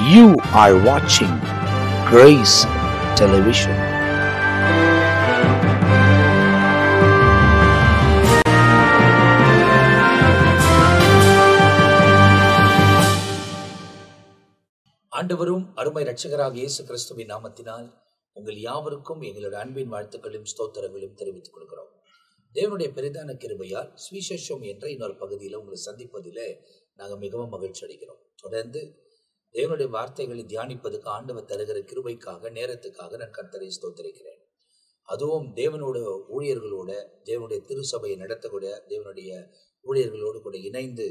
You are watching Grace Television. ஆண்டவரும் அருமை இரட்சகராக இயேசு கிறிஸ்துவின் நாமத்தினால் உங்கள் யாவருக்கும் எங்களுடைய அன்பின் வாழ்த்துக்களும் ஸ்தோத்திரங்களும் தெரிவித்துக் கொள்கிறோம். தேவனுடைய பெரிதான கிருபையால் சுவிசேஷம் என்ற இன்னொரு பகுதியில் உங்களை சந்திப்பதிலே நாங்கள் மிகவும் மகிழ்ச்சி அடைகிறோம். தொடர்ந்து தேவனுடைய வார்த்தைகளை தியானிப்பதற்கு ஆண்டவர் தருகிற கிருபைக்காக நேரத்துக்காக நான் கர்த்தரை ஸ்தோத்திரிக்கிறேன். அதுவும் தேவனோட ஊழியர்களோட, தேவனுடைய திருசபையை நடத்தக்கூடிய தேவனுடைய ஊழியர்களோடு கூட இணைந்து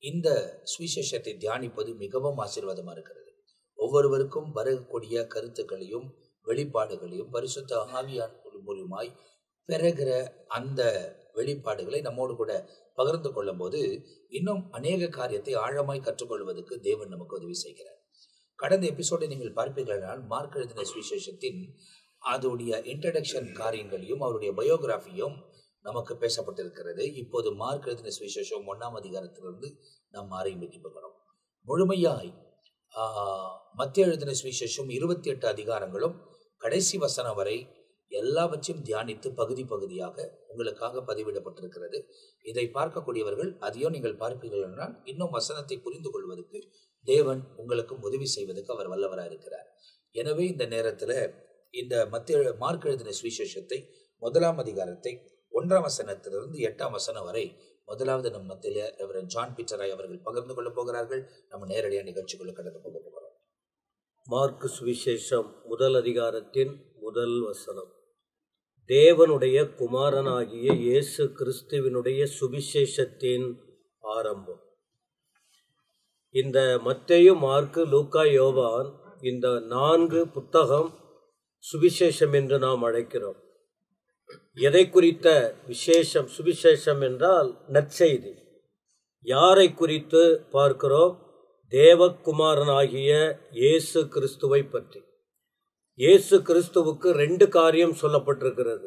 இந்த சுவிசேஷத்தை தியானிப்பது மிகவும் ஆசீர்வாதமாக இருக்கிறது. ஒவ்வொருவருக்கும் வரக்கூடிய கருத்துக்களையும் வெளிப்பாடுகளையும் பரிசுத்த ஆவியான் மூலமாய் பெறுகிற அந்த வெளிப்பாடுகளை நம்மோடு கூட பகிர்ந்து கொள்ளும் போது இன்னும் அநேக காரியத்தை ஆழமாய் கற்றுக்கொள்வதற்கு தேவன் நமக்கு உதவி செய்கிறார். கடந்த எபிசோடை நீங்கள் பார்ப்பீர்களால் மார்க் எழுதின சுவிசேஷத்தின் அதோடைய இன்ட்ரடக்ஷன் காரியங்களையும் அவருடைய பயோகிராஃபியும் நமக்கு பேசப்பட்டிருக்கிறது. இப்போது மார்க் எழுதின சுவிசேஷம் 1ஆம் அதிகாரத்திலிருந்து நாம் ஆரம்பிக்க போகிறோம். முழுமையாய் மத்தேயு எழுதின சுவிசேஷம் 28 அதிகாரங்களும் கடைசி வசனம் வரை எல்லாவற்றையும் தியானித்து பகுதி பகுதியாக உங்களுக்காக பதிவிடப்பட்டிருக்கிறது. இதை பார்க்கக்கூடியவர்கள் அதையும் நீங்கள் பார்ப்பீர்கள் என்றால் இன்னும் வசனத்தை புரிந்து கொள்வதற்கு தேவன் உங்களுக்கும் உதவி செய்வதற்கு அவர் வல்லவராக இருக்கிறார். எனவே இந்த நேரத்தில் இந்த மார்க் எழுதின சுவிசேஷத்தை 1ஆம் அதிகாரத்தை 1ஆம் வசனத்திலிருந்து 8ஆம் வசனம் வரை முதலாவது நம் மத்தியில ரெவரண்ட் ஜான் பீட்டராய் அவர்கள் பகிர்ந்து கொள்ள போகிறார்கள். நம்ம நேரடியாக நிகழ்ச்சிக்குள்ள கடந்து கொள்ள போகிறோம். மார்க்கு சுவிசேஷம் 1 அதிகாரத்தின் 1 வசனம். தேவனுடைய குமாரனாகிய இயேசு கிறிஸ்துவினுடைய சுவிசேஷத்தின் ஆரம்பம். இந்த மத்தேயு, மார்க்கு, லூக்கா, யோவான், இந்த 4 புத்தகம் சுவிசேஷம் என்று நாம் அழைக்கிறோம். எதை குறித்த விசேஷம்? சுவிசேஷம் என்றால் நற்செய்தி. யாரை குறித்து பார்க்கிறோம்? தேவகுமாரனாகிய இயேசு கிறிஸ்துவை பற்றி. இயேசு கிறிஸ்துவுக்கு 2 காரியம் சொல்லப்பட்டிருக்கிறது.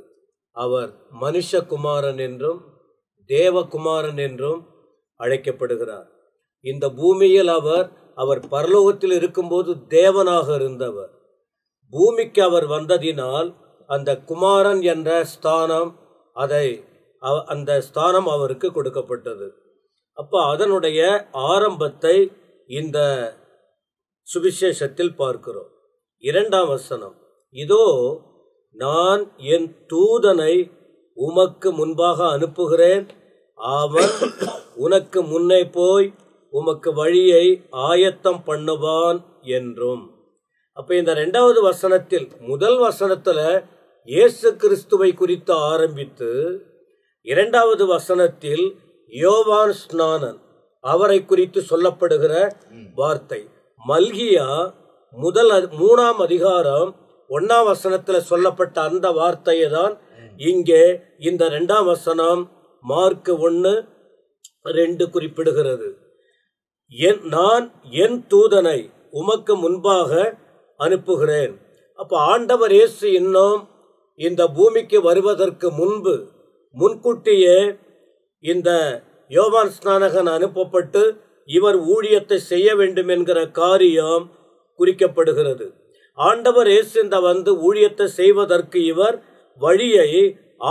அவர் மனுஷகுமாரன் என்றும் தேவகுமாரன் என்றும் அழைக்கப்படுகிறார். இந்த பூமியில் அவர் பரலோகத்தில் இருக்கும்போது தேவனாக இருந்தவர். பூமிக்கு அவர் வந்ததினால் அந்த குமாரன் என்ற ஸ்தானம், அந்த ஸ்தானம் அவருக்கு கொடுக்கப்பட்டது. அப்போ அதனுடைய ஆரம்பத்தை இந்த சுவிசேஷத்தில் பார்க்கிறோம். 2ஆம் வசனம். இதோ நான் என் தூதனை உமக்கு முன்பாக அனுப்புகிறேன், அவன் உனக்கு முன்னே போய் உமக்கு வழியை ஆயத்தம் பண்ணுவான் என்றும். அப்ப இந்த 2வது வசனத்தில், முதல் வசனத்துல இயேசு கிறிஸ்துவை குறித்து ஆரம்பித்து 2வது வசனத்தில் யோவான் ஸ்நானன் அவரை குறித்து சொல்லப்படுகிற வார்த்தை. மல்கியா 3ஆம் அதிகாரம் 1ஆம் வசனத்துல சொல்லப்பட்ட அந்த வார்த்தையை தான் இங்கே இந்த 2ஆம் வசனம் மார்க் 1:2 குறிப்பிடுகிறது. நான் என் தூதனை உமக்கு முன்பாக அனுப்புகிறேன். அப்ப ஆண்டவர் இயேசு இன்னும் இந்த பூமிக்கு வருவதற்கு முன்கூட்டியே இந்த யோவான் ஸ்நானகன் அனுப்பப்பட்டு இவர் ஊழியத்தை செய்ய வேண்டும் என்கிற காரியம் குறிக்கப்படுகிறது. ஆண்டவர் இயேசு இந்த ஊழியத்தை செய்வதற்கு இவர் வழியை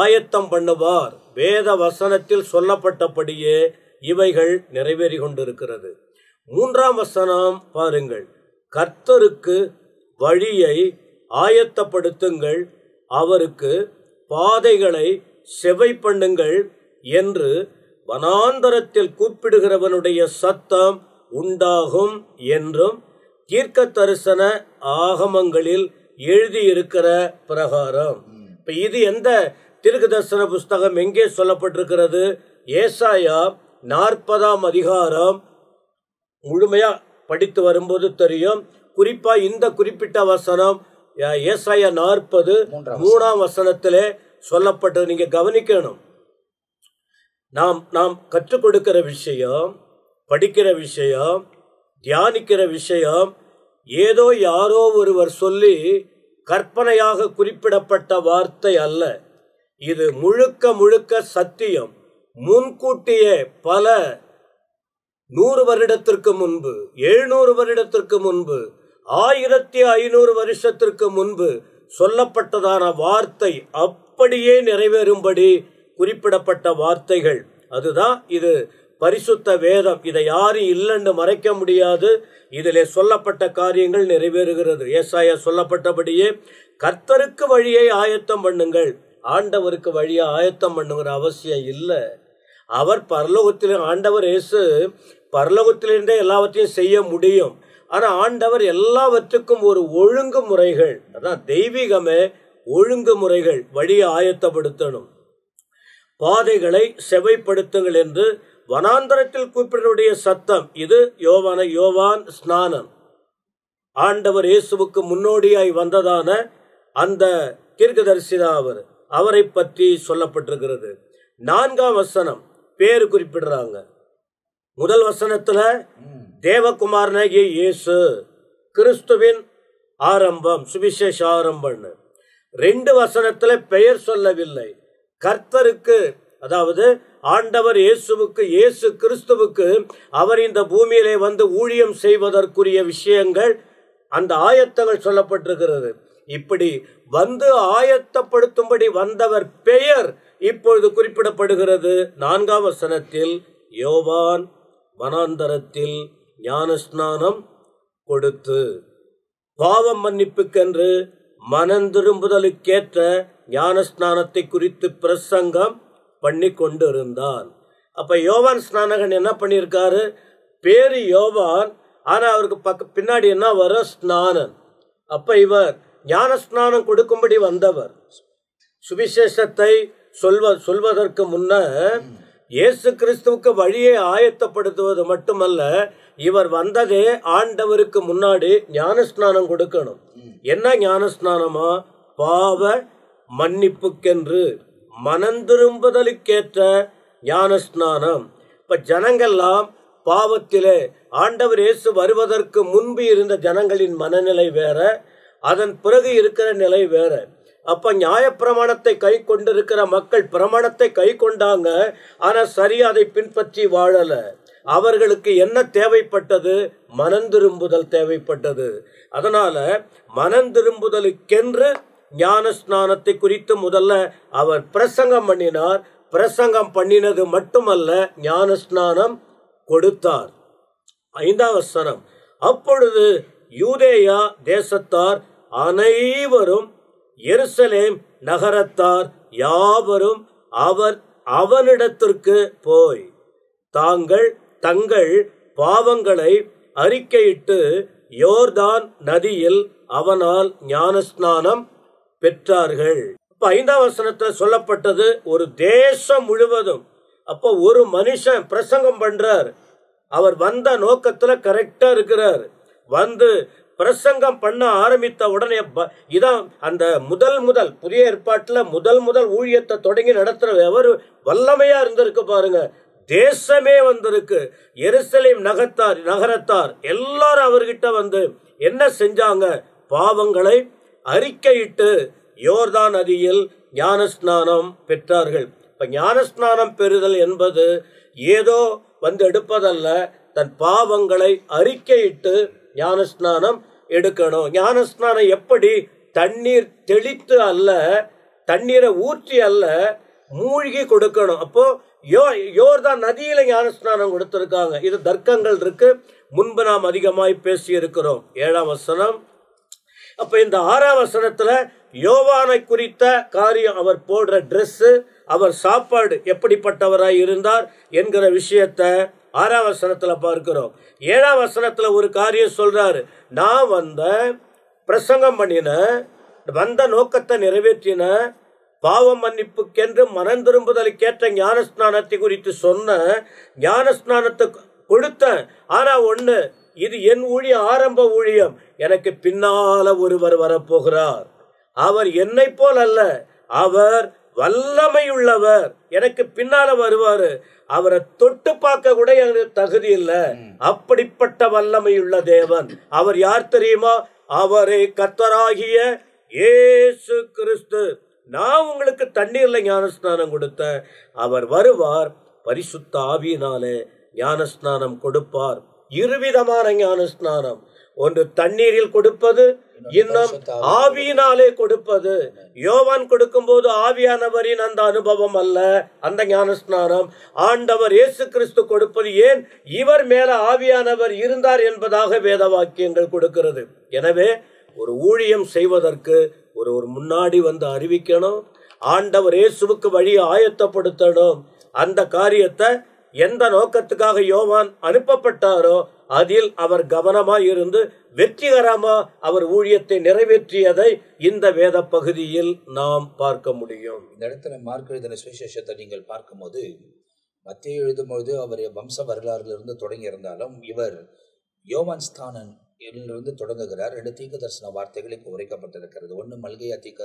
ஆயத்தம் பண்ணுவார். வேத வசனத்தில் சொல்லப்பட்டபடியே இவைகள் நிறைவேறி கொண்டிருக்கிறது. 3ஆம் வசனம் பாருங்கள். கர்த்தருக்கு வழியை ஆயத்தப்படுத்துங்கள், அவருக்கு பாதைகளை செவை பண்ணுங்கள் என்று வனாந்தரத்தில் கூப்பிடுகிறவனுடைய சத்தம் உண்டாகும் என்றும் தீர்க்க தரிசன ஆகமங்களில் எழுதியிருக்கிற பிரகாரம். இப்ப இது எந்த தீர்க்க தரிசன புஸ்தகம் எங்கே சொல்லப்பட்டிருக்கிறது? ஏசாயா 40ஆம் அதிகாரம் முழுமையா படித்து வரும்போது தெரியும். குறிப்பா இந்த குறிப்பிட்ட வசனம் ஏசாயா 40 3ஆம் வசனத்திலே சொல்லப்பட்டது. நீங்க கவனிக்கணும். நாம் கற்றுக் கொடுக்கிற விஷயம், படிக்கிற விஷயம், தியானிக்கிற விஷயம் ஏதோ யாரோ ஒருவர் சொல்லி கற்பனையாக குறிப்பிடப்பட்ட வார்த்தை அல்ல. இது முழுக்க முழுக்க சத்தியம். முன்கூட்டியே பல 100 வருடத்திற்கு முன்பு, 700 வருடத்திற்கு முன்பு, 1500 வருஷத்திற்கு முன்பு சொல்லப்பட்டதான வார்த்தை அப்படியே நிறைவேறும்படி குறிப்பிடப்பட்ட வார்த்தைகள். அதுதான் இது பரிசுத்த வேதம். இதை யாரும் இல்லைன்னு மறைக்க முடியாது. இதிலே சொல்லப்பட்ட காரியங்கள் நிறைவேறுகிறது. ஏசாயா சொல்லப்பட்டபடியே கர்த்தருக்கு வழியை ஆயத்தம் பண்ணுங்கள். ஆண்டவருக்கு வழியை ஆயத்தம் பண்ணுங்கிற அவசியம் இல்லை. அவர் பரலோகத்திலே, ஆண்டவர் இயேசு பரலோகத்திலிருந்தே எல்லாவற்றையும் செய்ய முடியும். ஆனால் ஆண்டவர் எல்லாவற்றுக்கும் ஒரு ஒழுங்குமுறைகள், அதான் தெய்வீகமே ஒழுங்குமுறைகள், வழியை ஆயத்தப்படுத்தணும். பாதைகளை செவைப்படுத்துங்கள் என்று வனாந்தரத்தில் கூப்பிடுடைய சத்தம். இது யோவான் ஸ்நானம். ஆண்டவர் இயேசுவுக்கு முன்னோடியாய் வந்ததான அந்த தீர்க்கதரிசிதான் அவரை பற்றி சொல்லப்பட்டிருக்கிறது. 4ஆம் வசனம் பேரு குறிப்பிடுறாங்க. முதல் வசனத்துல தேவகுமாரனாகிய இயேசு கிறிஸ்துவின் ஆரம்பம், சுவிசேஷ ஆரம்பம். 2 வசனத்துல பெயர் சொல்லவில்லை. கர்த்தருக்கு, அதாவது ஆண்டவர் இயேசுவுக்கு, இயேசு கிறிஸ்துவுக்கு அவர் இந்த பூமியிலே வந்து ஊழியம் செய்வதற்குரிய விஷயங்கள், அந்த ஆயத்தங்கள் சொல்லப்பட்டிருக்கிறது. இப்படி வந்து ஆயத்தப்படுத்தும்படி வந்தவர் பெயர் இப்பொழுது குறிப்பிடப்படுகிறது. 4ஆம் வசனத்தில் யோவான் வனாந்தரத்தில் ஞானஸ்நானம் கொடுத்து பாவம் மன்னிப்புக்கென்று மனந்திரும்புதலுக்கேற்ற ஞானஸ்நானத்தை குறித்து பிரசங்கம் பண்ணி கொண்டிருந்தான். அப்ப யோவான் ஸ்நானகன் என்ன பண்ணியிருக்காரு? பேரு யோவான், ஆனா அவருக்கு பின்னாடி என்ன வர? ஸ்நானன். அப்ப இவர் ஞானஸ்நானம் கொடுக்கும்படி வந்தவர். சுவிசேஷத்தை சொல்வதற்கு முன்ன இயேசு கிறிஸ்துவுக்கு வழியை ஆயத்தப்படுத்துவது மட்டுமல்ல, இவர் வந்ததே ஆண்டவருக்கு முன்னாடி ஞானஸ்நானம் கொடுக்கணும். என்ன ஞானஸ்நானமா? பாவ மன்னிப்புக்கென்று மனந்திரும்புதலுக்கேற்ற ஞானஸ்நானம். இப்ப ஜனங்கள்லாம் பாவத்திலே, ஆண்டவர் இயேசு வருவதற்கு முன்பு இருந்த ஜனங்களின் மனநிலை வேற, அதன் பிறகு இருக்கிற நிலை வேற. அப்ப நியாயப்பிரமாணத்தை கை கொண்டிருக்கிற மக்கள் பிரமாணத்தை கை கொண்டாங்க, ஆனா சரியா அதை பின்பற்றி வாழல. அவர்களுக்கு என்ன தேவைப்பட்டது? மனந்திரும்புதல் தேவைப்பட்டது. அதனால மனந்திரும்புதலுக்கென்று ஞானஸ்நானத்தை குறித்து முதல்ல அவர் பிரசங்கம் பண்ணினார். பிரசங்கம் பண்ணினது மட்டுமல்ல, ஞானஸ்நானம் கொடுத்தார். 5ஆம் வசனம், அப்பொழுது யூதேயா தேசத்தார் அனைவரும் எருசலேம் நகரத்தார் யாவரும் அவனிடத்திற்கு போய் தங்கள் பாவங்களை அறிக்கையிட்டு யோர்தான் நதியில் அவனால் ஞானஸ்நானம் பெற்றார்கள். இப்ப 5ஆம் வசனத்துல சொல்லப்பட்டது ஒரு தேசம் முழுவதும். அப்போ ஒரு மனுஷன் பிரசங்கம் பண்றார், அவர் வந்த நோக்கத்துல கரெக்டா இருக்கிறார். வந்து பிரசங்கம் பண்ண ஆரம்பித்த உடனே இதான் அந்த முதல் புதிய ஏற்பாட்டுல முதல் ஊழியத்தை தொடங்கி நடத்துற எவர் வல்லமையா இருந்திருக்கு பாருங்க. தேசமே வந்திருக்கு. எருசலேம் நகரத்தார் எல்லாரும் அவர்கிட்ட வந்து என்ன செஞ்சாங்க? பாவங்களை அறிக்கையிட்டு யோர்தான் நதியில் ஞானஸ்நானம் பெற்றார்கள். இப்ப ஞானஸ்நானம் பெறுதல் என்பது ஏதோ வந்து எடுப்பதல்ல, தன் பாவங்களை அறிக்கையிட்டு ஞானஸ்நானம் எடுக்கணும். ஞானஸ்நானம் எப்படி? தண்ணீர் தெளித்து அல்ல, தண்ணீரை ஊற்றி அல்ல, மூழ்கி கொடுக்கணும். அப்போ யோர்தான் நதியில ஞானஸ்நானம் கொடுத்திருக்காங்க. இது தர்க்கங்கள் இருக்கு, முன்பு நாம் அதிகமாய் பேசி இருக்கிறோம். 7ஆம் வசனம். அப்ப இந்த 6ஆம் வசனத்துல யோவானை குறித்த காரியம், அவர் போடுற டிரெஸ், அவர் சாப்பாடு எப்படிப்பட்டவராய் இருந்தார் என்கிற விஷயத்தை 6ஆம் வசனத்துல பார்க்கிறோம். 7ஆம் வசனத்துல ஒரு காரியம் சொல்றாரு. நான் பிரசங்கம் பண்ணின, வந்த நோக்கத்தை நிறைவேற்றின, பாவம் மன்னிப்புக்கென்று மனம் திரும்புதலுக்கேற்ற ஞானஸ்நானத்தை குறித்து சொன்ன, ஞானஸ்நானத்தை கொடுத்தேன். ஆனா ஒண்ணு, இது என் ஊழியம், ஆரம்ப ஊழியம். எனக்கு பின்னால ஒருவர் வரப்போகிறார். அவர் என்னை போல் அல்ல, அவர் வல்லமையுள்ளவர். எனக்கு பின்னால வருவாரு. அவரை தொட்டு பார்க்க கூட எனக்கு தகுதி இல்லை. அப்படிப்பட்ட வல்லமையுள்ள தேவன். அவர் யார் தெரியுமா? அவரே கர்த்தராகிய இயேசு கிறிஸ்து. நான் உங்களுக்கு தண்ணீர்ல ஞானஸ்நானம் கொடுத்தேன், அவர் வருவார், பரிசுத்த ஆவியினாலே ஞானஸ்நானம் கொடுப்பார். இருவிதமான ஞானஸ்நானம், ஒன்று தண்ணீரில் கொடுப்பது, இன்னும் ஆவியினாலே கொடுப்பது. யோவான் கொடுக்கும் போது ஆவியானவரின் அந்த அனுபவம் அல்ல அந்த ஞானஸ்நானம். ஆண்டவர் இயேசு கிறிஸ்து கொடுப்பது ஏன் இவர் மேல ஆவியானவர் இருந்தார் என்பதாக வேத வாக்கியங்கள் கொடுக்கிறது. எனவே ஒரு ஊழியம் செய்வதற்கு ஒரு முன்னாடி வந்து அறிவிக்கணும், ஆண்டவர் இயேசுவுக்கு வழியை ஆயத்தப்படுத்தணும். அந்த காரியத்தை எந்த நோக்கத்துக்காக யோவான் அனுப்பப்பட்டாரோ அதில் அவர் கவனமாய் இருந்து வெற்றிகரமா அவர் ஊழியத்தை நிறைவேற்றியதை இந்த வேத பகுதியில் நாம் பார்க்க முடியும். இந்த இடத்துல மார்க் எழுதின சுவிசேஷத்தை நீங்கள் பார்க்கும்போது, மத்தேயு எழுதும்போது அவர் வம்ச வரலாறிலிருந்து தொடங்கி இருந்தாலும் இவர் யோவான் ஸ்தானன் இருந்து தொடங்குகிறார். 2 தீர்க்க தரிசன வார்த்தைகளுக்கு உரைக்கப்பட்டிருக்கிறது. ஒன்று மல்கியா தீர்க்க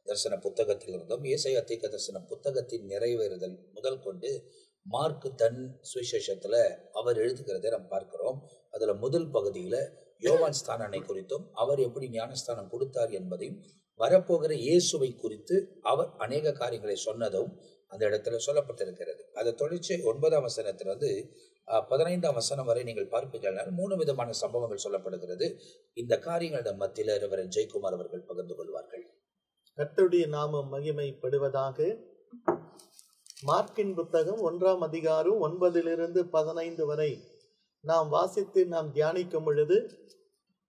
தரிசன புத்தகத்திலிருந்தும் ஏசாயா தீர்க்க தரிசன புத்தகத்தின் நிறைவேறுதல் முதல் கொண்டு மார்க் தன் சுவிசேஷத்துல அவர் எழுதுகிறதை நாம் பார்க்கிறோம். அதுல முதல் பகுதியில யோவான் ஸ்தானனை குறித்தும் அவர் எப்படி ஞானஸ்தானம் கொடுத்தார் என்பதையும் வரப்போகிற இயேசுவை குறித்து அவர் அநேக காரியங்களை சொன்னதும் அந்த இடத்துல சொல்லப்பட்டிருக்கிறது. அதை தொடர்ச்சி 9ஆம் வசனத்திலிருந்து 15ஆம் வசனம் வரை நீங்கள் பார்ப்பீர்கள். 3 விதமான சம்பவங்கள் சொல்லப்படுகிறது. இந்த காரியங்களின் மத்தியில் ரெவரண்ட் ஜெயக்குமார் அவர்கள் பகிர்ந்து கொள்வார்கள். கர்த்தருடைய நாமம் மகிமைப்படுவதாக. மார்க்கின் புத்தகம் 1ஆம் அதிகாரம் 9 - 15 வரை நாம் வாசித்து நாம் தியானிக்கும் பொழுது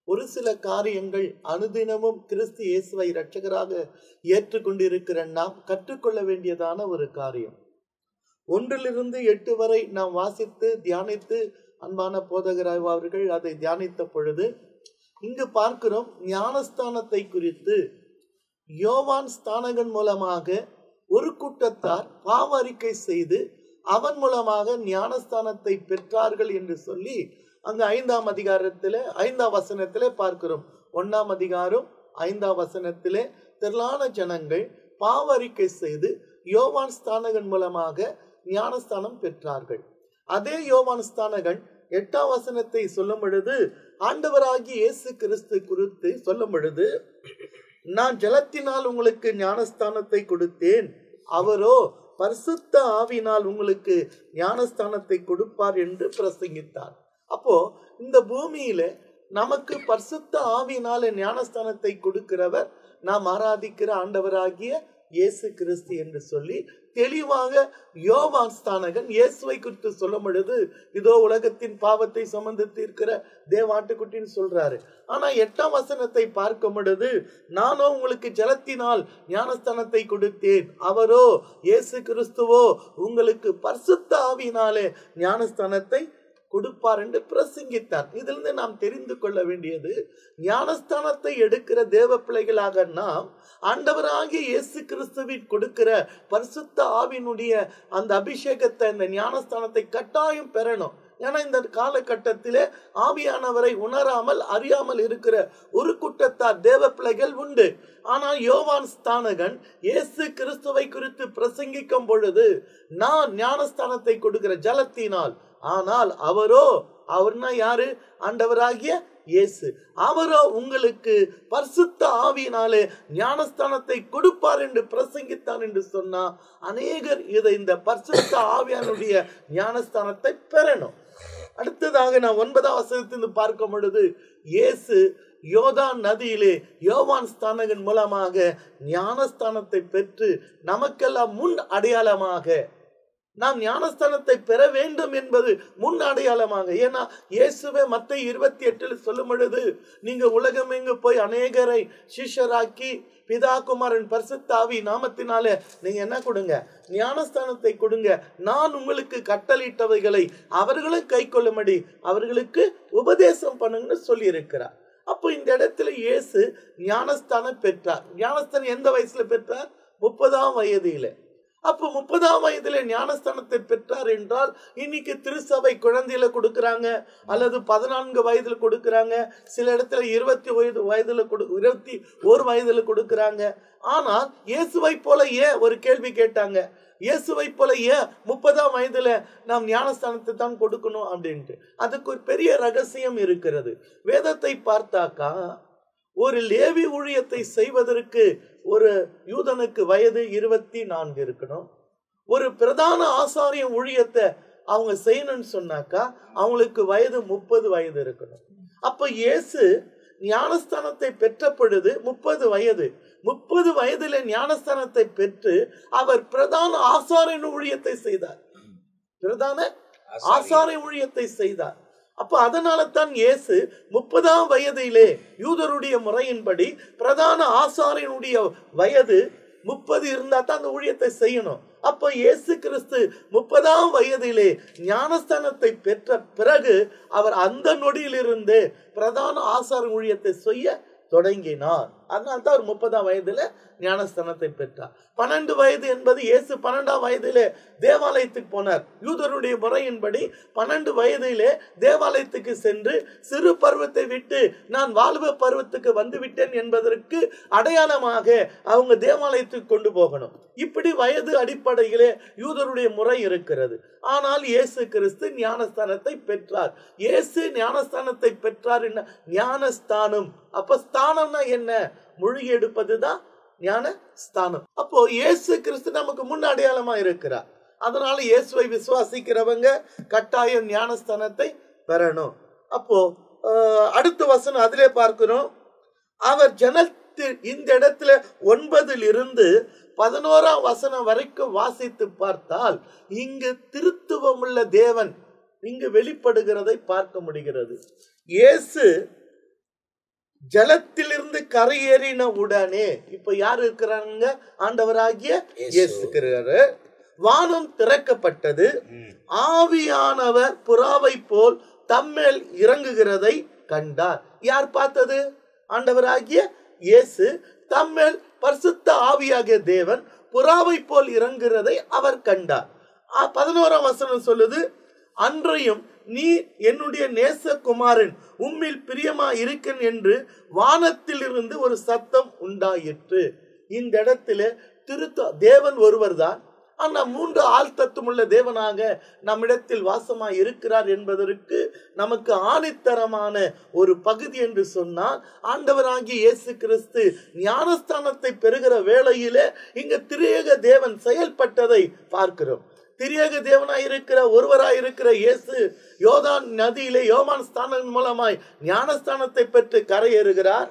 ஒரு சில காரியங்கள் அனுதினமும் கிறிஸ்து இயேசுவை இரட்சகராக ஏற்றுக்கொண்டிருக்கிற நாம் கற்றுக்கொள்ள வேண்டியதான ஒரு காரியம். 1 - 8 வரை நாம் வாசித்து தியானித்து அன்பான போதகராய் அவர்கள் அதை தியானித்த பொழுது இங்கு பார்க்கிறோம், ஞானஸ்தானத்தை குறித்து யோவான் ஸ்தானகன் மூலமாக ஒரு கூட்டத்தார் பாவ அறிக்கை செய்து அவன் மூலமாக ஞானஸ்தானத்தை பெற்றார்கள் என்று சொல்லி அங்கு 5ஆம் அதிகாரத்திலே 5ஆம் வசனத்திலே பார்க்கிறோம். 1ஆம் அதிகாரம் 5ஆம் வசனத்திலே திரளான ஜனங்கள் பாவ அறிக்கை செய்து யோவான் ஸ்தானகன் மூலமாக ஞானஸ்தானம் பெற்றார்கள். அதே யோவான் ஸ்தானகன் 8ஆம் வசனத்தை சொல்லும் பொழுது ஆண்டவராகிய இயேசு கிறிஸ்து குறித்து சொல்லும் பொழுது, நான் ஜலத்தினால் உங்களுக்கு ஞானஸ்தானத்தை கொடுத்தேன், அவரோ பரிசுத்த ஆவியினால் உங்களுக்கு ஞானஸ்தானத்தை கொடுப்பார் என்று பிரசங்கித்தார். அப்போ இந்த பூமியில நமக்கு பரிசுத்த ஆவியினால ஞானஸ்தானத்தை கொடுக்கிறவர் நாம் ஆராதிக்கிற ஆண்டவராகிய இயேசு கிறிஸ்து என்று சொல்லி தெளிவாக யோவான் ஸ்தானகன் இயேசுவை குறித்து சொல்லும் பொழுது, இதோ உலகத்தின் பாவத்தை சுமந்து தீர்க்கிற தேவாட்டுக்குட்டின்னு சொல்றாரு. ஆனா 8ஆம் வசனத்தை பார்க்கும் பொழுது, நானோ உங்களுக்கு ஜலத்தினால் ஞானஸ்தானத்தை கொடுத்தேன், அவரோ இயேசு கிறிஸ்துவோ உங்களுக்கு பரிசுத்த ஆவியினாலே ஞானஸ்தானத்தை கொடுப்பார் என்று பிரசங்கித்தார். இதிலிருந்து நாம் தெரிந்து கொள்ள வேண்டியது, ஞானஸ்தானத்தை எடுக்கிற தேவ பிள்ளைகளாக நாம் ஆண்டவராகிய இயேசு கிறிஸ்துவின் கொடுக்கிற பரிசுத்த ஆவியினுடைய அந்த அபிஷேகத்தை, அந்த ஞானஸ்தானத்தை கட்டாயம் பெறணும். ஏன்னா இந்த காலகட்டத்திலே ஆவியானவரை உணராமல் அறியாமல் இருக்கிற ஒரு கூட்டத்தார் தேவ பிள்ளைகள் உண்டு. ஆனால் யோவான் ஸ்தானகன் இயேசு கிறிஸ்துவை குறித்து பிரசங்கிக்கும் பொழுது, நான் ஞானஸ்தானத்தை கொடுக்கிற ஜலத்தினால், ஆனால் அவர்னா யாரு? ஆண்டவராகிய இயேசு. அவரோ உங்களுக்கு பரிசுத்த ஆவியினாலே ஞானஸ்தானத்தை கொடுப்பார் என்று பிரசங்கித்தான் என்று சொன்னா, அநேகர் இதை இந்த பரிசுத்த ஆவியானுடைய ஞானஸ்தானத்தை பெறணும். அடுத்ததாக நான் 9ஆம் வசனத்திலிருந்து பார்க்கும் பொழுது, இயேசு யோர்தான் நதியிலே யோவான் ஸ்தானகன் மூலமாக ஞானஸ்தானத்தை பெற்று நமக்கெல்லாம் முன் அடையாளமாக நாம் ஞானஸ்தானத்தை பெற வேண்டும் என்பது முன் அடையாளமாக. ஏன்னா இயேசுவே மத்தேயு 28 சொல்லும் பொழுது, நீங்க உலகம் எங்கு போய் அநேகரை சிஷ்யராக்கி பிதா குமாரன் பரிசுத்த ஆவி நாமத்தினாலே நீங்க என்ன கொடுங்க? ஞானஸ்தானத்தை கொடுங்க. நான் உங்களுக்கு கட்டளையிட்டவைகளை அவர்களும் கை கொள்ளும்படி அவர்களுக்கு உபதேசம் பண்ணுங்கன்னு சொல்லி இருக்கிறார். அப்போ இந்த இடத்துல இயேசு ஞானஸ்தானம் பெற்றார். ஞானஸ்தானம் எந்த வயசுல பெற்றார்? 30ஆம் வயதில. அப்போ 30ஆம் வயதிலே ஞானஸ்தானத்தை பெற்றார் என்றால், இன்னைக்கு திருசபை குழந்தையில கொடுக்கறாங்க, அல்லது 14 வயதுல கொடுக்கறாங்க, சில இடத்துல 21 வயதுல கொடுக்கறாங்க. ஆனால் இயேசுவை போல ஏன், ஒரு கேள்வி கேட்டாங்க, இயேசுவை போல ஏன் 30ஆம் வயதுல நாம் ஞானஸ்தானத்தை தான் கொடுக்கணும் அப்படின்ட்டு. அதுக்கு ஒரு பெரிய ரகசியம் இருக்கிறது. வேதத்தை பார்த்தாக்கா, ஒரு லேவி ஊழியத்தை செய்வதற்கு ஒரு யூதனுக்கு வயது 24 இருக்கணும். ஒரு பிரதான ஆசாரிய ஊழியத்தை அவங்க செய்யணும்னு சொன்னாக்கா அவங்களுக்கு வயது 30 வயது இருக்கணும். அப்ப இயேசு ஞானஸ்தானத்தை பெற்ற பொழுது 30 வயது. 30 வயதிலே ஞானஸ்தானத்தை பெற்று அவர் பிரதான ஆசாரிய ஊழியத்தை செய்தார். பிரதான ஆசாரிய ஊழியத்தை செய்தார். அப்ப அதனால தான் இயேசு 30ஆம் வயதிலே யூதருடைய முறையின்படி பிரதான ஆசாரியனுடைய வயது 30 இருந்தா தான் அந்த ஊழியத்தை செய்யணும். அப்ப இயேசு கிறிஸ்து 30ஆம் வயதிலே ஞானஸ்தானத்தை பெற்ற பிறகு அவர் அந்த நொடியிலிருந்து பிரதான ஆசாரிய ஊழியத்தை செய்ய தொடங்கினார். அதனால்தான் அவர் 30ஆம் வயதுல ஞானஸ்தானத்தை பெற்றார். 12 வயது என்பது இயேசு 12ஆம் வயதிலே தேவாலயத்துக்கு போனார். யூதருடைய முறையின்படி 12 வயதிலே தேவாலயத்துக்கு சென்று சிறு பருவத்தை விட்டு நான் வாலிப பருவத்துக்கு வந்து விட்டேன் என்பதற்கு அடையாளமாக அவங்க தேவாலயத்துக்கு கொண்டு போகணும். இப்படி வயது அடிப்படையிலே யூதருடைய முறை இருக்கிறது. ஆனால் இயேசு கிறிஸ்து ஞானஸ்தானத்தை பெற்றார். இயேசு ஞானஸ்தானத்தை பெற்றார். என்ன ஞானஸ்தானம்? அப்ப ஸ்தானம்னா என்ன? மொழி எடுப்பதுதான் ஞான ஸ்தானம். அப்போ இயேசு கிறிஸ்து நமக்கு முன் அடையாளமா இருக்கிறார். அதனால இயேசுவை விசுவாசிக்கிறவங்க கட்டாயம் ஞானஸ்தானத்தை பெறணும். அப்போ அடுத்த வசனம் அதிலே பார்க்கிறோம். அவர் ஜனத்தில் இந்த இடத்துல 9 11ஆம் வசனம் வரைக்கும் வாசித்து பார்த்தால் இங்கு திருத்துவமுள்ள தேவன் இங்கு வெளிப்படுகிறதை பார்க்க முடிகிறது. இயேசு ஜலத்திலிருந்து கரையேறின உடனே இப்ப யாரு இருக்கிறாங்க? ஆண்டவராகிய இயேசு இருக்கிறாரு. வானம் திறக்கப்பட்டது. ஆவியானவர் புறாவை போல் தம்மேல் இறங்குகிறதை கண்டார். யார் பார்த்தது? ஆண்டவராகிய இயேசு தம்மேல் பரிசுத்த ஆவியாகிய தேவன் புறாவை போல் இறங்குகிறதை அவர் கண்டார். 11ஆம் வசனம் சொல்லுது, அன்றையும் நீ என்னுடைய நேசகுமாரன் உம்மில் பிரியமா இருக்கேன் என்று வானத்தில் இருந்து ஒரு சத்தம் உண்டாயிற்று. இந்த இடத்துல தேவன் ஒருவர் தான். ஆனா 3 ஆள் தத்துவமுள்ள தேவனாக நம்மிடத்தில் வாசமாய் இருக்கிறார் என்பதற்கு நமக்கு ஆணித்தரமான ஒரு பகுதி என்று சொன்னால் ஆண்டவராகிய இயேசு கிறிஸ்து ஞானஸ்தானத்தை பெறுகிற வேளையிலே இங்க திரியேக தேவன் செயல்பட்டதை பார்க்கிறோம். திரியேக தேவனாய் இருக்கிற ஒருவராய் இருக்கிற இயேசு யோர்தான் நதியிலே யோவான் ஸ்தானம் மூலமாய் ஞானஸ்தானத்தை பெற்று கரையேறுகிறார்.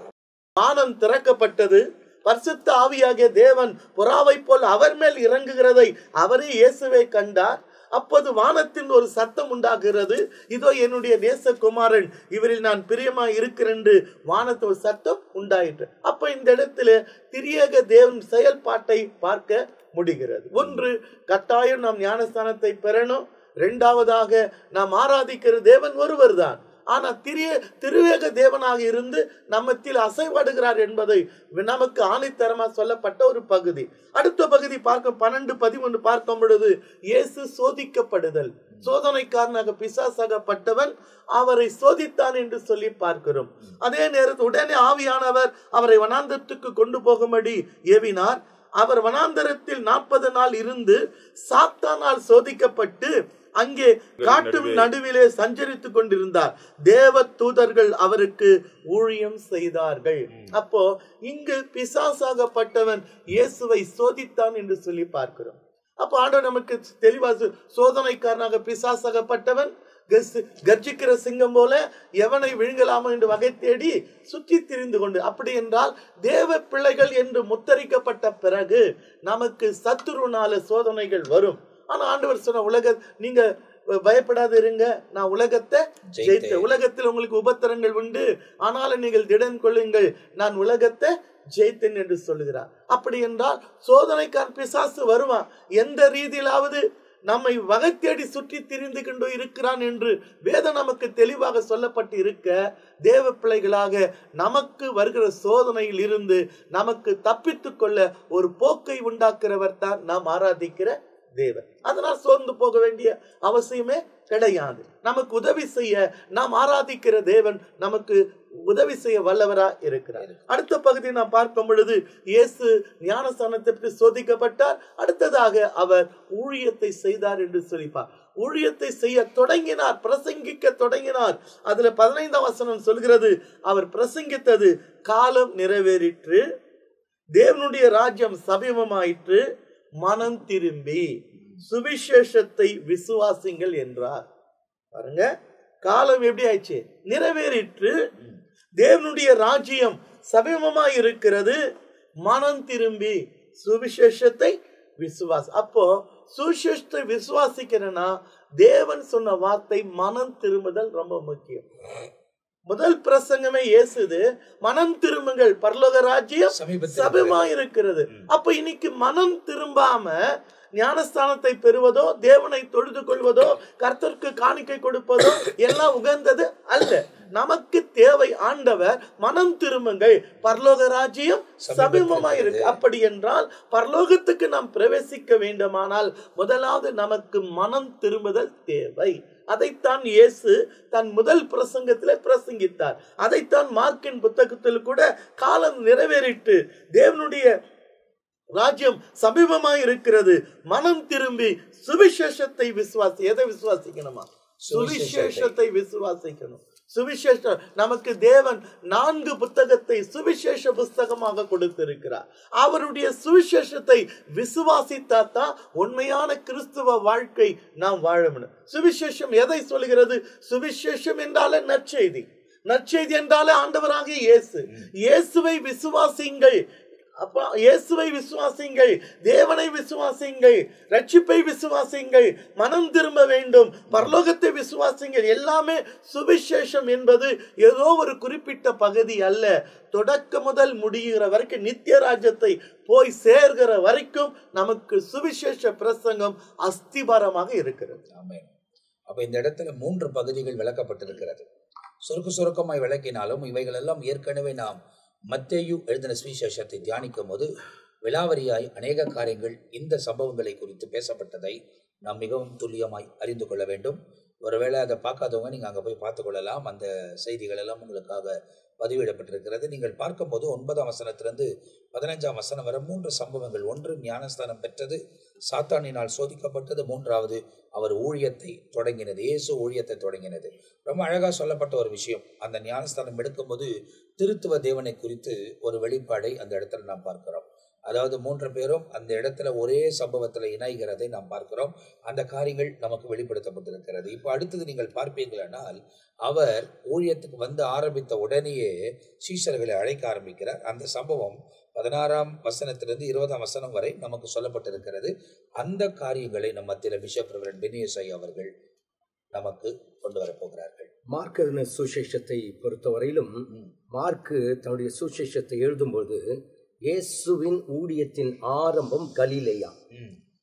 வானம் திறக்கப்பட்டது. பரிசுத்த ஆவியாகிய தேவன் புறாவை போல் அவர் மேல் இறங்குகிறதை அவரே இயேசுவை கண்டார். அப்போது வானத்தின் ஒரு சத்தம் உண்டாகிறது, இதோ என்னுடைய நேசகுமாரன், இவரில் நான் பிரியமாய் இருக்கிறேன் என்று வானத்தில் ஒரு சத்தம் உண்டாயிற்று. அப்ப இந்த இடத்துல திரியேக தேவன் செயல்பாட்டை பார்க்க முடிகிறது. ஒன்று, கட்டாயம் நாம் ஞானஸ்தானத்தை பெறணும். இரண்டாவதாக நாம் ஆராதிக்கிற தேவன் ஒருவர் தான். ஆனா திருவேக தேவனாக இருந்து நம்மத்தில் அசைவாடுகிறார் என்பதை நமக்கு ஆணித்தரமா சொல்லப்பட்ட ஒரு பகுதி. அடுத்த பகுதி பார்க்க 12-11 பார்க்கும் பொழுது இயேசு சோதிக்கப்படுதல். சோதனைக்காரனாக பிசாசாகப்பட்டவன் அவரை சோதித்தான் என்று சொல்லி பார்க்கிறோம். அதே நேரத்தில் உடனே ஆவியானவர் அவரை வனாந்தரத்துக்கு கொண்டு போகும்படி ஏவினார். அவர் வனாந்தரத்தில் 40 நாள் இருந்து சாத்தானால் சோதிக்கப்பட்டு அங்கே காட்டு நடுவிலே சஞ்சரித்துக் கொண்டிருந்தார். தேவ தூதர்கள் அவருக்கு ஊழியம் செய்தார்கள். அப்போ இங்கு பிசாசாகப்பட்டவன் இயேசுவை சோதித்தான் என்று சொல்லி பார்க்கிறோம். அப்போ ஆண்டவர் நமக்கு தெளிவா சோதனைக்காரனாக பிசாசாகப்பட்டவன் கர்ஜிக்கிற சிங்கம் போல எவனை விழுங்கலாமோ என்று வகை தேடி சுற்றி திரிந்து கொண்டு, அப்படி என்றால் தேவ பிள்ளைகள் என்று முத்தரிக்கப்பட்ட பிறகு நமக்கு சத்துருனால சோதனைகள் வரும். ஆனா ஆண்டவர் சொன்ன நீங்க பயப்படாது இருங்க, நான் உலகத்தை ஜெயித்த. உலகத்தில் உங்களுக்கு உபத்திரங்கள் உண்டு, ஆனாலும் நீங்கள் திடன் கொள்ளுங்கள், நான் உலகத்தை ஜெயித்தேன் என்று சொல்லுகிறார். அப்படி என்றால் சோதனைக்கான பிசாசு வருவான். எந்த ரீதியிலாவது நம்மை வகை தேடி சுற்றி திரிந்து கொண்டு இருக்கிறான் என்று வேதம் நமக்கு தெளிவாக சொல்லப்பட்டு இருக்க, தேவ பிள்ளைகளாக நமக்கு வருகிற சோதனையில் இருந்து நமக்கு தப்பித்துக் கொள்ள ஒரு போக்கை உண்டாக்குறவர் தான் நாம் ஆராதிக்கிற தேவன். அதனால் சோர்ந்து போக வேண்டிய அவசியமே கிடையாது. நமக்கு உதவி செய்ய நாம் ஆராதிக்கிற தேவன் நமக்கு உதவி செய்ய வல்லவரா இருக்கிறார். அடுத்த பகுதியை நாம் பார்க்கும் பொழுது இயேசு ஞானஸ்தானத்தை பற்றி சோதிக்கப்பட்டார். அடுத்ததாக அவர் ஊழியத்தை செய்தார் என்று சொல்லிப்பார். ஊழியத்தை செய்ய தொடங்கினார், பிரசங்கிக்க தொடங்கினார். அதுல 15ஆம் வசனம் சொல்கிறது, அவர் பிரசங்கித்தது காலம் நிறைவேறிற்று, தேவனுடைய ராஜ்யம் சமீபமாயிற்று, மனம் திரும்பி. சுவிசேஷத்தை விசுவாசிங்கள் என்றார். பாருங்க, காலம் எப்படி ஆயிடுச்சு, நிறைவேறிற்று. தேவனுடைய ராஜ்யம் சமீபமாய் இருக்கிறது. மனம் திரும்பி சுவிசேஷத்தை அப்போ சுவிசேஷத்தை விசுவாசிக்கிறேன்னா தேவன் சொன்ன வார்த்தை மனம் திரும்புதல் ரொம்ப முக்கியம். முதல் பிரசங்கமே இயேசுது, மனம் திரும்புங்கள், பரலோக ராஜ்யம் சமீபமாய் இருக்கிறது. அப்ப இன்னைக்கு மனம் திரும்பாம ஞானஸ்தானத்தை பெறுவதோ, தேவனை தொழுது கொள்வதோ, கர்த்தருக்கு காணிக்கை கொடுப்பதோ எல்லாம் உகந்தது அல்ல. நமக்கு தேவை ஆண்டவர் மனம் திரும்புங்கள், பரலோக ராஜ்யம் சமீபமாய் இருக்கு. அப்படி என்றால் பரலோகத்துக்கு நாம் பிரவேசிக்க வேண்டுமானால் முதலாவது நமக்கு மனம் திரும்புதல் தேவை. அதைத்தான் இயேசு தன் முதல் பிரசங்கத்திலே பிரசங்கித்தார். அதைத்தான் மார்க்கின் புத்தகத்தில் கூட காலம் நிறைவேறிட்டு தேவனுடைய ராஜ்யம் சமீபமாய் இருக்கிறது, மனம் திரும்பி சுவிசேஷத்தை எதை விசுவாசிக்கணுமா? சுவிசேஷத்தை விசுவாசிக்கணும். சுவிசேஷம் நமக்கு தேவன் 4 புத்தகத்தை சுவிசேஷ புஸ்தகமாக கொடுத்திருக்கிறார். அவருடைய சுவிசேஷத்தை விசுவாசித்தாதான் உண்மையான கிறிஸ்துவ வாழ்க்கை நாம் வாழ முடியும். சுவிசேஷம் எதை சொல்கிறது? சுவிசேஷம் என்றாலே நற்செய்தி. நற்செய்தி என்றாலே ஆண்டவராகிய இயேசு. இயேசுவை விசுவாசிங்கள். அப்பா, இயேசுவை விசுவாசிங்கள், தேவனை விசுவாசிங்கள், ரட்சிப்பை விசுவாசிங்கள், மனம் திரும்ப வேண்டும், பரலோகத்தை விசுவாசிங்கள். எல்லாமே சுவிசேஷம் என்பது ஏதோ ஒரு குறிப்பிட்ட பகுதி அல்ல. தொடக்க முதல் முடிகிற வரைக்கும், நித்திய ராஜ்யத்தை போய் சேர்கிற வரைக்கும் நமக்கு சுவிசேஷ பிரசங்கம் அஸ்திபாரமாக இருக்கிறது. ஆமென். அப்ப இந்த இடத்துல 3 பகுதிகள் விளக்கப்பட்டிருக்கிறது. சுருக்கமாய் விளக்கினாலும் இவைகள் எல்லாம் ஏற்கனவே நாம் மத்தேயு எழுதின சுவிசேஷத்தை தியானிக்கும் போது விலாவரியாய் அநேக காரியங்கள் இந்த சம்பவங்களை குறித்து பேசப்பட்டதை நாம் மிகவும் துல்லியமாய் அறிந்து கொள்ள வேண்டும். ஒருவேளை அதை பார்க்காதவங்க நீங்கள் அங்கே போய் பார்த்து கொள்ளலாம். அந்த செய்திகள் எல்லாம் உங்களுக்காக பதிவிடப்பட்டிருக்கிறது. நீங்கள் பார்க்கும்போது 9ஆம் வசனத்திலிருந்து 15ஆம் வசனம் வரை 3 சம்பவங்கள். 1 ஞானஸ்தானம் பெற்றது, சாத்தானினால் சோதிக்கப்பட்டது. 3வது அவர் ஊழியத்தை தொடங்கினது, இயேசு ஊழியத்தை தொடங்கினது. ரொம்ப அழகாக சொல்லப்பட்ட ஒரு விஷயம். அந்த ஞானஸ்தானம் எடுக்கும்போது திருத்துவ தேவனை குறித்து ஒரு வெளிப்பாடை அந்த இடத்துல நாம் பார்க்கிறோம். அதாவது 3 பேரும் அந்த இடத்துல ஒரே சம்பவத்தில் இணைகிறதை நாம் பார்க்கிறோம். அந்த காரியங்கள் நமக்கு வெளிப்படுத்தப்பட்டிருக்கிறது. இப்போ அடுத்தது நீங்கள் பார்ப்பீர்களானால், அவர் ஊழியத்துக்கு வந்து ஆரம்பித்த உடனேயே சீஷர்களை அழைக்க ஆரம்பிக்கிறார். அந்த சம்பவம் 16ஆம் வசனத்திலிருந்து 20ஆம் வசனம் வரை நமக்கு சொல்லப்பட்டிருக்கிறது. அந்த காரியங்களை நம் மத்தியில் பிஷப் ரெவரண்ட் பெனியஸை அவர்கள் நமக்கு கொண்டு வரப்போகிறார்கள். மார்க் சுசேஷத்தை பொறுத்தவரையிலும், மார்க்கு தன்னுடைய சுசேஷத்தை எழுதும்போது இயேசுவின் ஊழியத்தின் ஆரம்பம் கலிலேயா,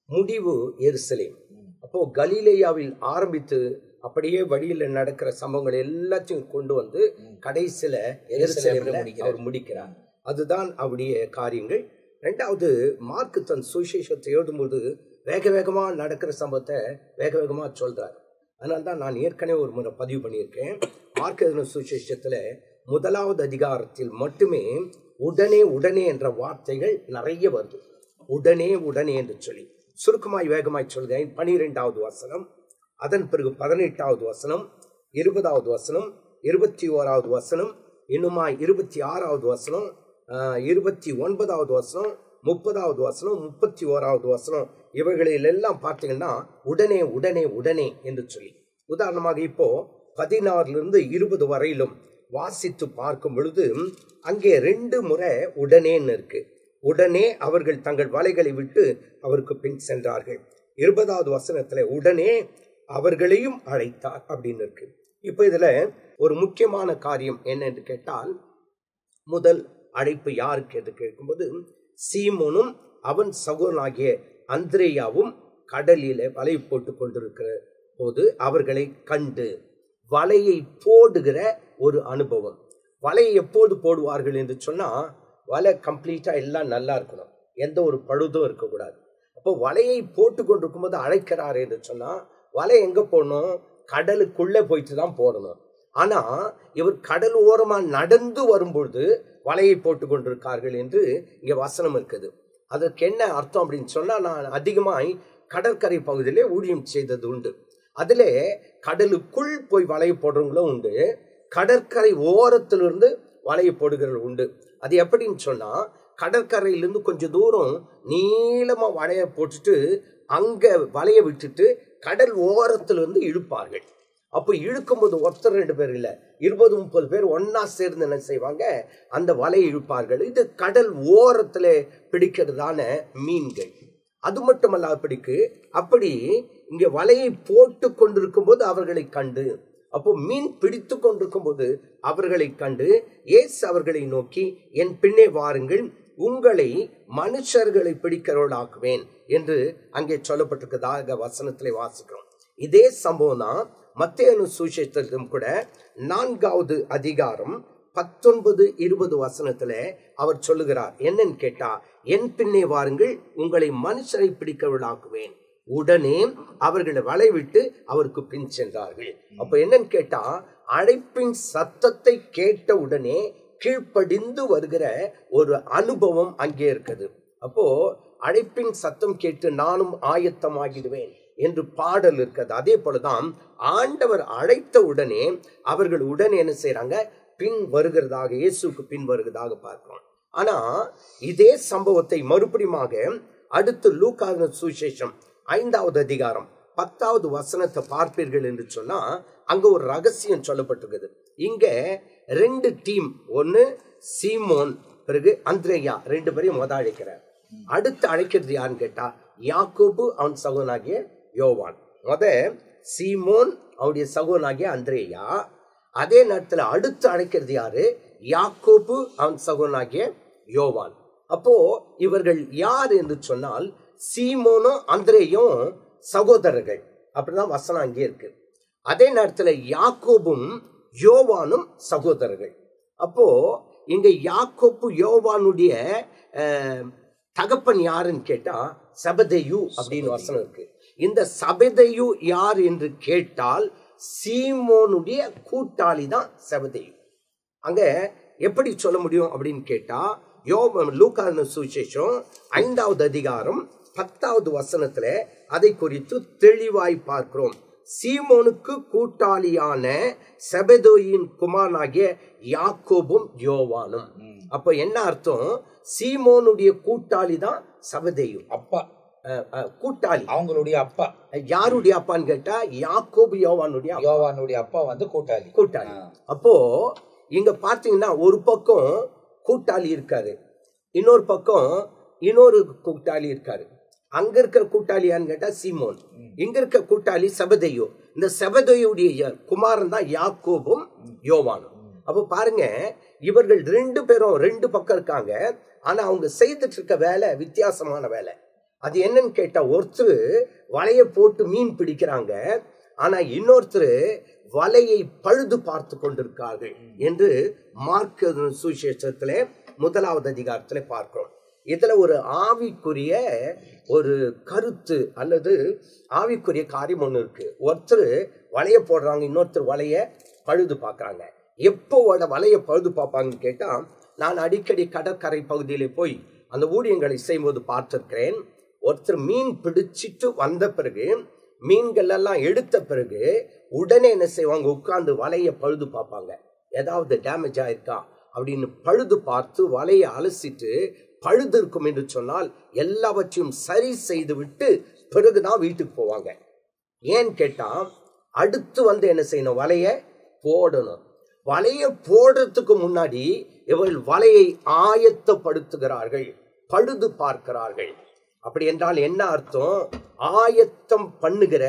முடிவு எருசலேம். அப்போ கலிலேயாவில் ஆரம்பித்து அப்படியே வழியில் நடக்கிற சம்பவங்கள் எல்லாத்தையும் கொண்டு வந்து கடைசியில எருசலேம்ல அவர் முடிக்கிறார். அதுதான் அவருடைய காரியங்கள். 2வது, மார்க்கு தன் சுசேஷத்தை எழுதும்போது வேகமா நடக்கிற சம்பவத்தை வேகமா சொல்றார். அதனால்தான் நான் ஏற்கனவே ஒரு முறை பதிவு பண்ணியிருக்கேன். மார்க்கு சுசேஷத்துல 1வது அதிகாரத்தில் மட்டுமே உடனே என்ற வார்த்தைகள் நிறைய வருது. உடனே என்று சொல்லி சுருக்கமாய் வேகமாய் சொல்கிறேன். 12வது வசனம், அதன் பிறகு 18வது வசனம், 20வது வசனம், 21வது வசனம், இன்னுமாய் 26வது வசனம், 29வது வசனம், 30வது வசனம், 31வது வசனம், இவைகளில் எல்லாம் பார்த்தீங்கன்னா உடனே என்று சொல்லி. உதாரணமாக இப்போ 16லிருந்து 20 வரையிலும் வாசித்து பார்க்கும் பொழுது அங்கே 2 முறை உடனேன்னு இருக்கு. உடனே அவர்கள் தங்கள் வலைகளை விட்டு அவருக்கு பின் சென்றார்கள். 20வது வசனத்துல உடனே அவர்களையும் அழைத்தார் அப்படின்னு இருக்கு. இப்ப இதுல ஒரு முக்கியமான காரியம் என்னன்னு கேட்டால், முதல் அழைப்பு யாருக்கு என்று கேட்கும்போது, சீமோனும் அவன் சகோதரனாகிய அந்திரேயாவும் கடலில வலை போட்டு கொண்டிருக்கிற போது அவர்களை கண்டு வலையை போடுகிற ஒரு அனுபவம். வலையை எப்போது போடுவார்கள் என்று சொன்னா, வலை கம்ப்ளீட்டா எல்லாம் நல்லா இருக்கணும், எந்த ஒரு பழுதும் இருக்கக்கூடாது. அப்போ வலையை போட்டு கொண்டிருக்கும் போது அழைக்கிறார் என்று சொன்னா, வலை எங்க போடணும்? கடலுக்குள்ள போயிட்டு தான் போடணும். ஆனா இவர் கடல் ஓரமா நடந்து வரும்பொழுது வலையை போட்டு கொண்டிருக்கார்கள் என்று இங்க வசனம் இருக்குது. அதற்கு என்ன அர்த்தம் அப்படின்னு சொன்னா, நான் அதிகமாய் கடற்கரை பகுதியிலே ஊழியம் செய்தது உண்டு. அதுல கடலுக்குள் போய் வலையை போடுறவங்களும் உண்டு, கடற்கரை ஓரத்திலிருந்து வலையை போடுகிறது உண்டு. அது எப்படின்னு சொன்னா, கடற்கரையிலிருந்து கொஞ்சம் தூரம் நீளமா வலையை போட்டுட்டு அங்க வலையை விட்டுட்டு கடல் ஓரத்துல இருந்து இழுப்பார்கள். அப்போ இழுக்கும்போது ஒருத்தர் 2 பேர் இல்ல, 20-30 பேர் ஒன்னா சேர்ந்து என்ன செய்வாங்க, அந்த வலையை இழுப்பார்கள். இது கடல் ஓரத்துல பிடிக்கிறதான மீன்கள். அது மட்டுமல்ல, அப்படி இங்க வலையை போட்டு கொண்டிருக்கும் போது அவர்களை கண்டு, அப்போ மீன் பிடித்து கொண்டிருக்கும் போது அவர்களை கண்டு இயேசு அவர்களை நோக்கி, என் பின்னே வாருங்கள், உங்களை மனுஷர்களை பிடிக்கிறவர்களாக்குவேன் என்று அங்கே சொல்லப்பட்டிருக்கிறதாக வசனத்திலே வாசிக்கிறோம். இதே சம்பவம் தான் மத்தேயு சுவிசேஷத்திலும் கூட 4வது அதிகாரம் 19-20 வசனத்துல அவர் சொல்லுகிறார். என்னன்னு கேட்டா, என் பின்னே வாருங்கள், உங்களை மனுஷரை பிடிக்கிறவர்களாக்குவேன். உடனே அவர்களை வலை விட்டு அவருக்கு பின் சென்றார்கள். அப்ப என்னன்னு கேட்டா, அழைப்பின் சத்தத்தை கேட்ட உடனே கீழ்ப்படிந்து வருகிற ஒரு அனுபவம் அங்கே இருக்குது. அப்போ அழைப்பின் சத்தம் கேட்டு நானும் ஆயத்தமாகிடுவேன் என்று பாடல் இருக்கிறது. அதே போலதான் ஆண்டவர் அழைத்த உடனே அவர்கள் உடனே என்ன செய்யறாங்க, பின் வருகிறதாக, இயேசுக்கு பின் வருகிறதாக பார்க்கிறோம். ஆனா இதே சம்பவத்தை மறுபடியுமாக அடுத்து லூக்கா சுவிசேஷம் 5வது அதிகாரம் 10வது வசனத்தை பார்ப்பீர்கள் என்று சொன்னா, அங்க ஒரு ரகசியம் சொல்லப்பட்டிருக்குது. இங்க 2 டீம், ஒன்னு சீமோன், பிறகு அந்திரேயா, 2 பேரையும் அழைக்கிறார். அடுத்து அழைக்கிறது யாருன்னு கேட்டா, யாக்கோபு அவன் சகோதரனாகிய யோவான். சீமோன் அவருடைய சகோதரனாகிய அந்திரேயா. அதே நேரத்தில் அடுத்து அழைக்கிறது யாரு, யாக்கோபு அவன் சகோதரனாகிய யோவான். அப்போ இவர்கள் யார் என்று சொன்னால், சீமோனும் அந்திரேயும் சகோதரர்கள், அப்படிதான் வசனம் அங்கே இருக்கு. அதே நேரத்தில் யாக்கோபும் யோவானும் சகோதரர்கள். அப்போ இங்க யாக்கோபு யோவானுடைய தகப்பன் யாருன்னு கேட்டா செபதேயு அப்படின்னு வசனம் இருக்கு. இந்த செபதேயு யார் என்று கேட்டால் சீமோனுடைய கூட்டாளி தான் செபதேயு. அங்க எப்படி சொல்ல முடியும் அப்படின்னு கேட்டா, லூக்கா சுவிசேஷம் 5வது அதிகாரம் 10வது வசனத்துல அதை குறித்து தெளிவாய் பார்க்கிறோம். சீமோனுக்கு கூட்டாளியான செபதேயுவின் குமாரனாகிய யாக்கோபும் யோவானும். அப்ப என்ன அர்த்தம், சீமோனுடைய கூட்டாளி தான் செபதேயு, அப்பா கூட்டாளி, அவங்களுடைய அப்பா. யாருடைய அப்பான்னு கேட்டா யாக்கோபு யோவானுடைய அப்பா கூட்டாளி. அப்போ இங்க பாத்தீங்கன்னா ஒரு பக்கம் கூட்டாளி இருக்காரு, இன்னொரு பக்கம் இன்னொரு கூட்டாளி இருக்காரு. அங்க இருக்கிற கூட்டாளியான்னு கேட்டா சீமோன், இங்க இருக்க கூட்டாளி செபதேயு. இந்த செபதேயுடைய குமாரன் தான் யாக்கோபும் யோவானும். அப்ப பாருங்க, இவர்கள் 2 பேரும் 2 பக்கம் இருக்காங்க. ஆனா அவங்க செய்துட்டு இருக்க வேலை வித்தியாசமான வேலை. அது என்னன்னு கேட்டா, ஒருத்தர் வலையை போட்டு மீன் பிடிக்கிறாங்க, ஆனா இன்னொருத்தர் வலையை பழுது பார்த்து கொண்டிருக்கார்கள் என்று மார்க்கு சுவிசேஷத்துல 1வது அதிகாரத்துல பார்க்கிறோம். இதுல ஒரு ஆவிக்குரிய ஒரு கருத்து அல்லது ஆவிக்குரிய காரியம் ஒண்ணு இருக்கு. ஒருத்தர் வலைய போடுறாங்க, இன்னொருத்தர் வலைய பழுது பார்க்கறாங்க. எப்போ வலைய பழுது பார்ப்பாங்கன்னு கேட்டா, நான் அடிக்கடி கடற்கரை பகுதியில போய் அந்த ஊழியங்களை செய்யும்போது பார்த்திருக்கிறேன். ஒருத்தர் மீன் பிடிச்சிட்டு வந்த பிறகு, மீன்கள் எல்லாம் எடுத்த பிறகு உடனே என்ன செய்வாங்க, உட்கார்ந்து வலைய பழுது பார்ப்பாங்க. ஏதாவது டேமேஜ் ஆயிருக்கா அப்படின்னு பழுது பார்த்து வலையை அலசிட்டு, பழுது இருக்கும் என்று சொன்னால் எல்லாவற்றையும் சரி செய்து விட்டு பிறகுதான் வீட்டுக்கு போவாங்க. ஏன்னு கேட்டா, அடுத்து என்ன செய்யணும், வலைய போடணும். வலைய போடுறதுக்கு முன்னாடி இவர்கள் வலையை ஆயத்தப்படுத்துகிறார்கள், பழுது பார்க்கிறார்கள். அப்படி என்றால் என்ன அர்த்தம், ஆயத்தம் பண்ணுகிற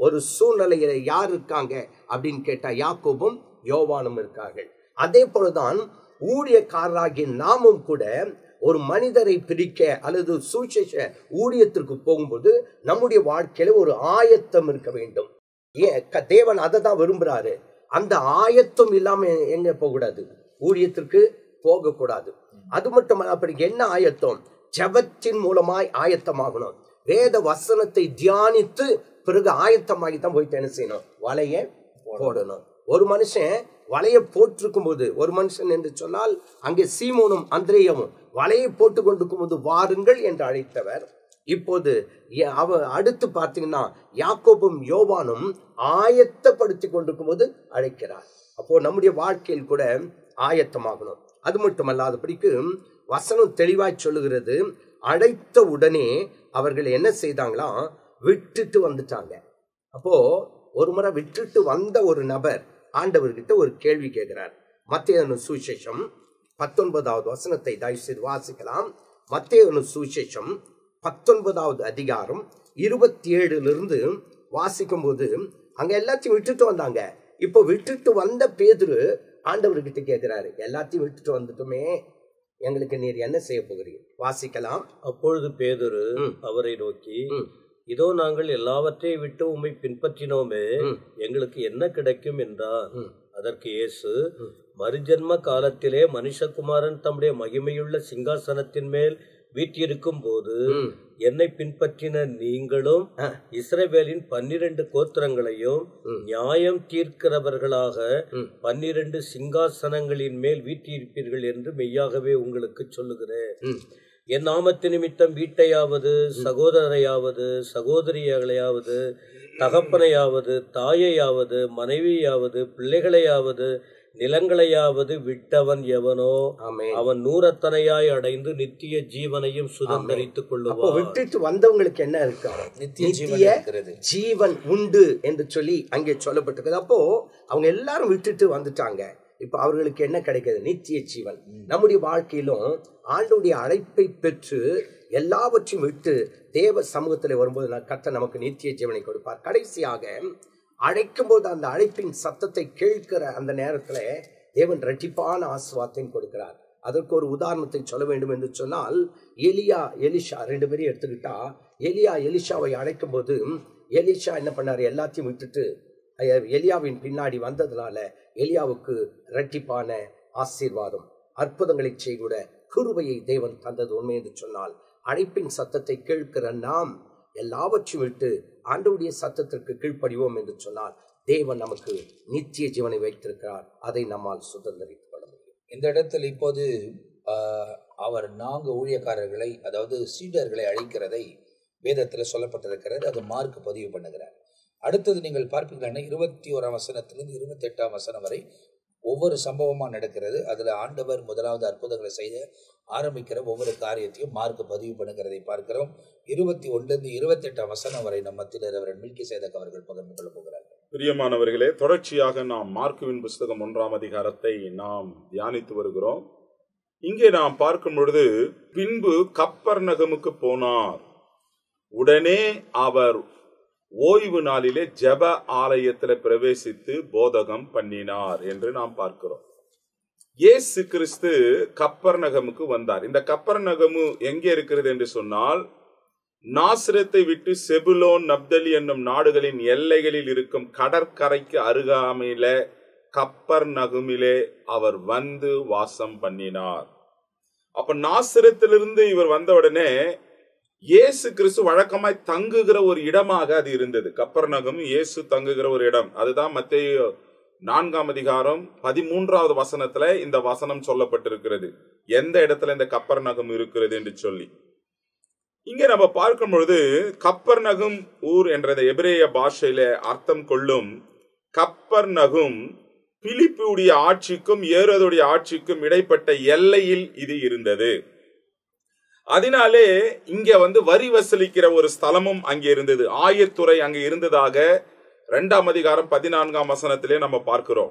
ஒரு சூழ்நிலையில யார் இருக்காங்க அப்படின்னு கேட்டா யாக்கோபும் யோவானும் இருக்கார்கள். அதே போலதான் ஊழியக்காரராகிய நாமும் கூட ஒரு மனிதரை பிரிக்க அல்லது சுவிசேஷ ஊழியத்திற்கு போகும்போது நம்முடைய வாழ்க்கையில ஒரு ஆயத்தம் இருக்க வேண்டும். தேவன் அதை தான் விரும்புறாரு. அந்த ஆயத்தம் இல்லாம எங்க போகக்கூடாது, ஊழியத்திற்கு போகக்கூடாது. அது மட்டுமல்ல, அப்படி என்ன ஆயத்தம், ஜெபத்தின் மூலமாய் ஆயத்தமாகணும். வேத வசனத்தை தியானித்து பிறகு ஆயத்தமாகி தான் போயிட்டு என்ன செய்யணும், வலைய போடணும். ஒரு மனுஷன் வலையை போட்டிருக்கும் போது, ஒரு மனுஷன் என்று சொன்னால் அங்கே சீமோனும் அந்திரேயாவும் வலையை போட்டு கொண்டிருக்கும் போது வாருங்கள் என்று அழைத்தவர். இப்போது அடுத்து பார்த்தீங்கன்னா யாக்கோபும் யோவானும் ஆயத்தப்படுத்தி கொண்டிருக்கும் போது அழைக்கிறார். அப்போ நம்முடைய வாழ்க்கையில் கூட ஆயத்தமாகணும். அது மட்டுமல்லாதபடிக்கு வசனம் தெளிவாய் சொல்லுகிறது, அழைத்த உடனே அவர்கள் என்ன செய்தாங்களாம், விட்டுட்டு வந்துட்டாங்க. அப்போ ஒரு முறை விட்டுட்டு வந்த ஒரு நபர் ஆண்டவர்கிட்ட ஒரு கேள்வி கேட்கிறார். மத்தேயு சுவிசேஷம் 19வது வசனத்தை தயவு செய்து வாசிக்கலாம். மத்தேயு சுவிசேஷம் 19வது அதிகாரம் 27 வாசிக்கும் போது அங்க எல்லாத்தையும் விட்டுட்டு வந்தாங்க. இப்போ விட்டுட்டு வந்த பேதுரு ஆண்டவர்கிட்ட கேட்கிறாரு, எல்லாத்தையும் விட்டுட்டு வந்துட்டுமே, எங்களுக்கு நீர் என்ன செய்ய போகிறீர்? வாசிக்கலாம். அப்பொழுது பேதுரு அவரை நோக்கி, இதோ நாங்கள் எல்லாவற்றையும் விட்டு உம்மை பின்பற்றினோமே, எங்களுக்கு என்ன கிடைக்கும் என்றார். அதற்கு இயேசு, மறுஜன்ம காலத்திலே மனுஷகுமாரன் தம்முடைய மகிமையுள்ள சிங்காசனத்தின் மேல் வீற்றிருக்கும் போது என்னை பின்பற்றின நீங்களும் இஸ்ரவேலின் 12 கோத்திரங்களையும் நியாயம் தீர்க்கிறவர்களாக 12 சிங்காசனங்களின் மேல் வீற்றிருப்பீர்கள் என்று மெய்யாகவே உங்களுக்கு சொல்லுகிறேன். என் நாமத்து நிமித்தம் வீட்டையாவது, சகோதரரையாவது, சகோதரியர்களையாவது, தகப்பனையாவது, தாயையாவது, மனைவியாவது, பிள்ளைகளையாவது, நிலங்களையாவது விட்டவன் எவனோ அவன் 100 அடைந்து நித்திய ஜீவனையும் சுதந்தரித்துக் கொள்ளுவான். விட்டுட்டு வந்தவங்களுக்கு என்ன இருக்கு? நித்திய ஜீவன் உண்டு என்று சொல்லி அங்கே சொல்லப்பட்டிருக்கிறது. அப்போ அவங்க எல்லாரும் விட்டுட்டு வந்துட்டாங்க. இப்ப அவர்களுக்கு என்ன கிடைக்கிறது? நித்திய ஜீவன். நம்முடைய வாழ்க்கையிலும் ஆண்டவருடைய அழைப்பை பெற்று எல்லாவற்றையும் விட்டு தேவ சமூகத்தில் வரும்போது கர்த்தர் நமக்கு நித்திய ஜீவனை கொடுப்பார். கடைசியாக அழைக்கும் போது அந்த அழைப்பின் சத்தத்தை கேட்கிற அந்த நேரத்துல தேவன் இரட்டிப்பான ஆசீர்வாதத்தையும் கொடுக்கிறார். அதற்கு ஒரு உதாரணத்தை சொல்ல வேண்டும் என்று சொன்னால், எலியா எலிஷா 2 பேரையும் எடுத்துக்கிட்டா, எலியா எலிஷாவை அழைக்கும் போது எலிஷா என்ன பண்ணாரு? எல்லாத்தையும் விட்டுட்டு எலியாவின் பின்னாடி வந்ததுனால எலியாவுக்கு இரட்டிப்பான ஆசீர்வாதம், அற்புதங்களை செய்கூட கிருபையை தேவன் தந்தது. உண்மை என்று சொன்னால், அழைப்பின் சத்தத்தை கேட்கிற நாம் எல்லாவற்றையும் விட்டு ஆண்டவருடைய சத்தத்திற்கு கீழ்ப்படிவோம் என்று சொன்னால் தேவன் நமக்கு நித்திய ஜீவனை வைத்திருக்கிறார். அதை நம்மால் சுதந்திரித்துக் கொள்ள முடியும். இந்த இடத்தில் இப்போது அவர் 4 ஊழியக்காரர்களை, அதாவது சீடர்களை அழைக்கிறதை வேதத்தில் சொல்லப்பட்டிருக்கிறது. அது மார்க் பதிவு பண்ணுகிறார். அடுத்தது நீங்கள் பார்ப்பீங்கன்னா 21ஆம் வசனத்திலிருந்து 28ஆம் வசனம் வரை ஒவ்வொரு சம்பவமாக நடக்கிறது. அதில் ஆண்டவர் முதலாவது அற்புதங்களை செய்ய ஆரம்பிக்கிற ஒவ்வொரு காரியத்தையும் மார்க் பதிவு பண்ணுகிறதை பார்க்கிறோம். 21லிருந்து 28ஆம் வசனம் வரை நம்ம மத்தியில் அவர் மெல்கிசேதேக் அவர்கள் பகிர்ந்து கொள்ள போகிறார்கள். பிரியமானவர்களே, தொடர்ச்சியாக நாம் மார்க்குவின் புஸ்தகம் 1ஆம் அதிகாரத்தை நாம் தியானித்து வருகிறோம். இங்கே நாம் பார்க்கும் பொழுது, பின்பு கப்பர்நகமுக்கு போனார். உடனே அவர் ஓய்வு நாளிலே ஜெப ஆலயத்தில் பிரவேசித்து போதகம் பண்ணினார் என்று நாம் பார்க்கிறோம். இயேசு கிறிஸ்து கப்பர்நகமுக்கு வந்தார். இந்த கப்பர்நகமு எங்கே இருக்கிறது என்று சொன்னால், நாசரத்தை விட்டு செபுலோன், நப்தலி என்னும் நாடுகளின் எல்லைகளில் இருக்கும் கடற்கரைக்கு அருகாமையில கப்பர்நகமிலே அவர் வந்து வாசம் பண்ணினார். அப்ப நாசரத்திலிருந்து இவர் வந்த உடனே இயேசு கிறிஸ்து வழக்கமாய் தங்குகிற ஒரு இடமாக அது இருந்தது. கப்பர்நகம் இயேசு தங்குகிற ஒரு இடம். அதுதான் மத்தேயு 4ஆம் அதிகாரம் 13வது வசனத்துல இந்த வசனம் சொல்லப்பட்டிருக்கிறது, எந்த இடத்துல இந்த கப்பர்நகம் இருக்கிறது என்று சொல்லி. இங்க நம்ம பார்க்கும் பொழுது, கப்பர்நகம் ஊர் என்ற எபிரேய பாஷையில அர்த்தம் கொள்ளும் கப்பர்நகம் பிலிப்புடைய ஆட்சிக்கும் ஏரோதுடைய ஆட்சிக்கும் இடைப்பட்ட எல்லையில் இது இருந்தது. அதனாலே இங்க வரி வசூலிக்கிற ஒரு ஸ்தலமும் அங்கே இருந்தது. ஆயத்துறை அங்கே இருந்ததாக 2ஆம் அதிகாரம் 14ஆம் வசனத்திலே நம்ம பார்க்கிறோம்.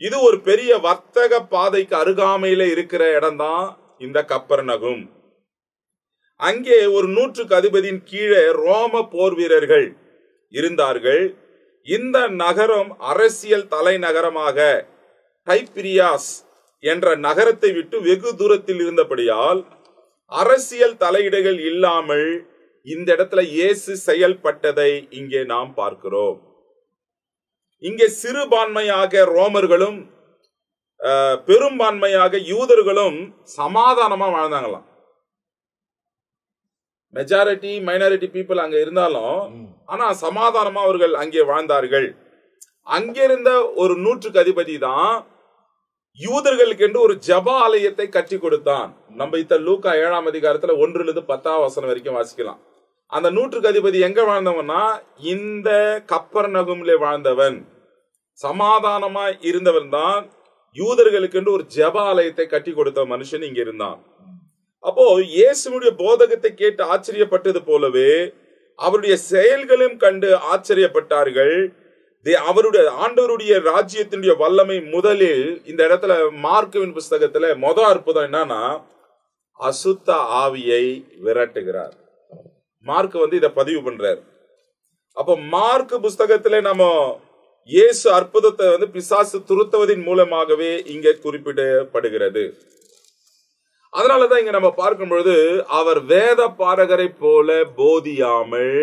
இது ஒரு பெரிய வர்த்தக பாதைக்கு அருகாமையில இருக்கிற இடம்தான் இந்த கப்பர்நகம். அங்கே ஒரு 100க்கு அதிபதியின் கீழே ரோம போர் வீரர்கள் இருந்தார்கள். இந்த நகரம் அரசியல் தலைநகரமாக டைபிரியாஸ் என்ற நகரத்தை விட்டு வெகு தூரத்தில் இருந்தபடியால் அரசியல் தலையீடுகள் இல்லாமல் இந்த இடத்துல இயேசு செயல்பட்டதை இங்கே நாம் பார்க்கிறோம். இங்கே சிறுபான்மையாக ரோமர்களும் பெரும்பான்மையாக யூதர்களும் சமாதானமா வாழ்ந்தாங்களாம். மெஜாரிட்டி மைனாரிட்டி பீப்புள் அங்க இருந்தாலும் ஆனா சமாதானமா அவர்கள் அங்கே வாழ்ந்தார்கள். அங்கிருந்த ஒரு 100க்கு அதிபதி தான் யூதர்களுக்கு என்று ஒரு ஜெப ஆலயத்தை கட்டி கொடுத்தான். நம்ம லூக்கா 7ஆம் அதிகாரத்துல 1லிருந்து 10ஆம் வசனம் வரைக்கும் வாசிக்கலாம். அந்த 100க்கு அதிபதி எங்க வாழ்ந்தவன்னா இந்த கப்பர்நகமிலே வாழ்ந்தவன், சமாதானமா இருந்தவன் தான். யூதர்களுக்கு என்று ஒரு ஜெப ஆலயத்தை கட்டி கொடுத்த மனுஷன் இங்க இருந்தான். அப்போ இயேசுடைய போதகத்தை கேட்டு ஆச்சரியப்பட்டது போலவே அவருடைய செயல்களும் கண்டு ஆச்சரியப்பட்டார்கள். அவருடைய ஆண்டவருடைய ராஜ்யத்தினுடைய வல்லமை முதலில் இந்த இடத்துல மார்க்குவின் புஸ்தகத்துல அற்புதம் என்னன்னா, அசுத்த ஆவியை விரட்டுகிறார். மார்க் இதை பதிவு பண்றார். அப்ப மார்க் புஸ்தகத்துல நம்ம இயேசு அற்புதத்தை பிசாசு துருத்துவதின் மூலமாகவே இங்க குறிப்பிடப்படுகிறது. அதனாலதான் இங்க நம்ம பார்க்கும் பொழுது, அவர் வேத பாரகரை போல போதியாமல்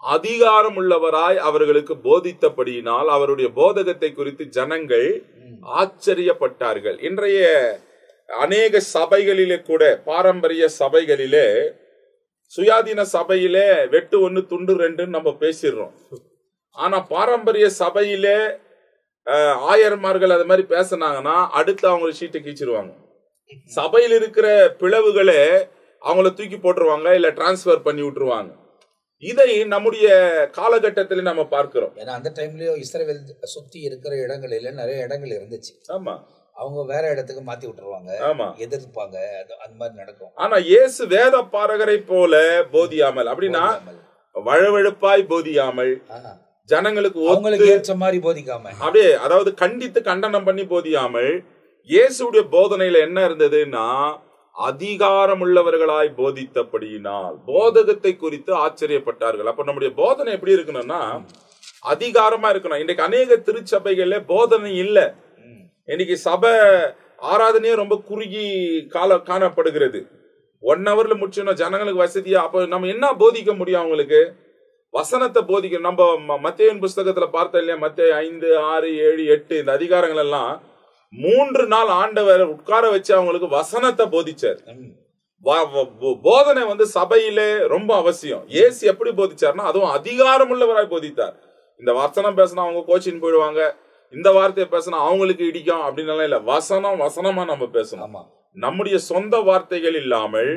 அதிகாரம் உள்ளவராய் அவர்களுக்கு போதித்தபடியினால் அவருடைய போதகத்தை குறித்து ஜனங்கள் ஆச்சரியப்பட்டார்கள். இன்றைய அநேக சபைகளிலே கூட, பாரம்பரிய சபைகளிலே, சுயாதீன சபையிலே வெட்டு 1 துண்டு 2 நம்ம பேசிடுறோம். ஆனா பாரம்பரிய சபையிலே ஆயர்மார்கள் அது மாதிரி பேசினாங்கன்னா அடுத்து அவங்க சீட்டை கீச்சிருவாங்க. சபையில் இருக்கிற பிளவுகளை அவங்கள தூக்கி போட்டுருவாங்க, இல்ல டிரான்ஸ்பர் பண்ணி விட்டுருவாங்க. இதை நம்முடைய காலகட்டத்தில் நம்ம பார்க்கிறோம். ஏன்னா அந்த டைம்லயும் இஸ்ரவேல் சுத்தி இருக்கிற இடங்களில நிறைய இடங்கள் இருந்துச்சு. ஆமா, அவங்க வேற இடத்துக்கு மாத்தி விட்டுருவாங்க. ஆமா, எதிர்ப்பாங்க, அந்த மாதிரி நடக்கும். ஆனா இயேசு வேத பாரகரை போல போதியாமல், அப்படின்னா வழவழுப்பாய் போதியாமல், ஜனங்களுக்கு ஏற்ற மாதிரி போதிக்காம, அப்படியே அதாவது கண்டித்து கண்டனம் பண்ணி போதியாமல், இயேசுடைய போதனையில என்ன இருந்ததுன்னா, அதிகாரம் உள்ளவர்களாய் போதித்தபடியினால் போதகத்தை குறித்து ஆச்சரியப்பட்டார்கள். அப்ப நம்முடைய போதனை எப்படி இருக்கணும்னா அதிகாரமா இருக்கணும். இன்றைக்கு அநேக திருச்சபைகள்ல போதனை இல்ல. இன்னைக்கு சபை ஆராதனையே ரொம்ப குறுகி காணப்படுகிறது. 1 ஹவர்ல முடிச்சோம், ஜனங்களுக்கு வசதியா. அப்ப நம்ம என்ன போதிக்க முடியும் அவங்களுக்கு? வசனத்தை போதிக்கணும். நம்ம மத்தேயுவின் புஸ்தகத்துல பார்த்தோம் இல்லையா, மத்தேயு 5, 6, 7, 8 இந்த அதிகாரங்கள் எல்லாம் 3 நாள் ஆண்டவர் உட்கார வச்சு அவங்களுக்கு வசனத்தை போதிச்சார். போதனை சபையில ரொம்ப அவசியம். இயேசு எப்படி போதிச்சார்னா, அதுவும் அதிகாரம் உள்ளவராய் போதித்தார். இந்த வசனம் பேசினா அவங்க கோச்சின்னு போயிடுவாங்க, இந்த வார்த்தையை பேசினா அவங்களுக்கு இடிக்கும் அப்படின்னு இல்ல. வசனமா நம்ம பேசணும். நம்முடைய சொந்த வார்த்தைகள் இல்லாமல்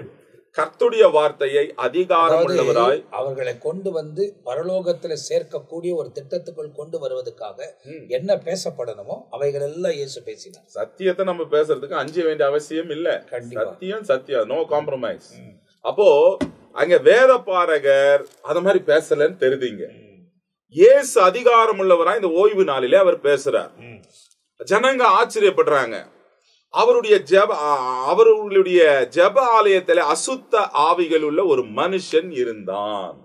கர்த்தருடைய வார்த்தையை அதிகாரம் உள்ளவராய் அவர்களை கொண்டு பரலோகத்துல சேர்க்கக்கூடிய ஒரு திட்டத்துக்குள் கொண்டு வருவதற்காக என்ன பேசப்படணுமோ அவைகள் எல்லாம் இயேசு பேசினார். சத்தியத்தை நம்ம பேசுறதுக்கு அஞ்ச வேண்டிய அவசியம் இல்ல. சத்தியம், நோ காம்ப்ரமைஸ். அப்போ அங்க வேத பாரகர் அத மாதிரி பேசலன்னு தெரியுதுங்க. இயேசு அதிகாரம் உள்ளவராய் இந்த ஓய்வு நாளிலே அவர் பேசுறார். ஜனங்க ஆச்சரியப்படுறாங்க. அவருடைய ஜெப ஆலயத்திலே அசுத்த ஆவிகள் உள்ள ஒரு மனுஷன் இருந்தான்.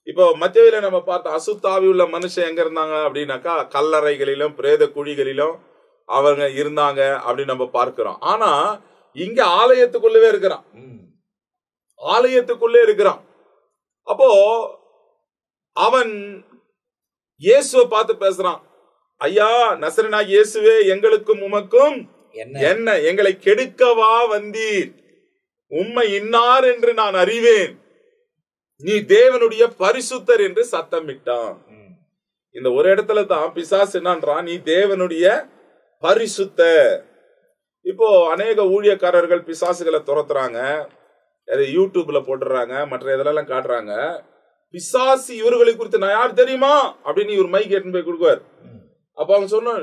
இப்போ மத்தேயுவில நம்ம பார்த்த அசுத்த ஆவி உள்ள மனுஷன் எங்க இருந்தாங்க அப்படின்னாக்கா, கல்லறைகளிலும் பிரேத குழிகளிலும் அவங்க இருந்தாங்க அப்படின்னு நம்ம பார்க்கிறோம். ஆனா இங்க ஆலயத்துக்குள்ளவே இருக்கிறான். ஆலயத்துக்குள்ளே இருக்கிறான். அப்போ அவன் இயேசுவை பார்த்து பேசுறான். ஐயா, நசரேயனாகிய இயேசுவே, எங்களுக்கும் உமக்கும் என்ன, எங்களை கெடுக்கவா வந்தீர்? உம்மை இன்னார் என்று நான் அறிவேன், நீ தேவனுடைய பரிசுத்தர் என்று சத்தமிட்டான். இந்த ஒரு இடத்துல தான் பிசாசு என்னன்றான், நீ தேவனுடைய பரிசுத்தர். இப்போ அநேக ஊழியக்காரர்கள் பிசாசுகளை துரத்துறாங்க, யூடியூப்ல போட்டுறாங்க, மற்ற இதெல்லாம் காட்டுறாங்க. பிசாசு இவர்களை குறித்து நான் யார் தெரியுமா அப்படின்னு இவர் மைக் எடுத்து போய் கொடுக்குவார். அப்ப அவங்க சொன்ன,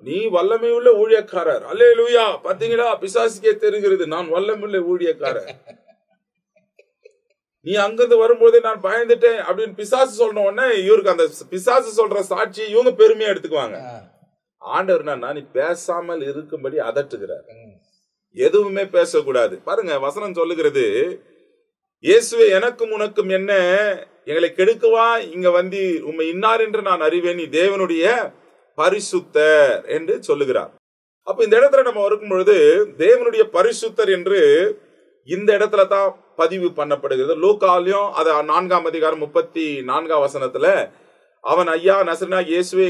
நீ வல்லமை உள்ள ஊழியக்காரர், அல்லேலூயா, பாத்தீங்களா, பிசாசுக்கே தெரிகிறது நான் வல்லமையுள்ள ஊழியக்காரர். நீ அங்கிருந்து வரும்போதே நான் பயந்துட்டேன் அப்படின்னு பிசாசு சொல்ற உடனே இவருக்கு அந்த பிசாசு சொல்ற சாட்சி இவங்க பெருமையா எடுத்துக்குவாங்க. ஆண்டவர் என்னன்னா, நீ பேசாமல் இருக்கும்படி அதட்டுகிறார். எதுவுமே பேசக்கூடாது. பாருங்க, வசனம் சொல்லுகிறது, இயேசுவே, எனக்கும் உனக்கும் என்ன, எங்களை கெடுக்கவா இங்க வந்து உம்மை இன்னார் என்று நான் அறிவேன், நீ தேவனுடைய பரிசுத்தர் என்று சொல்லுகிறார். அப்ப இந்த இடத்துல நம்ம இருக்கும் பொழுது தேவனுடைய பரிசுத்தர் என்று இந்த இடத்துல தான் பதிவு பண்ணப்படுகிறது. லூக்காவிலும் அது 4ஆம் அதிகாரம் 34ஆம் வசனத்துல, அவன் ஐயா நசரேயனாகிய இயேசுவே,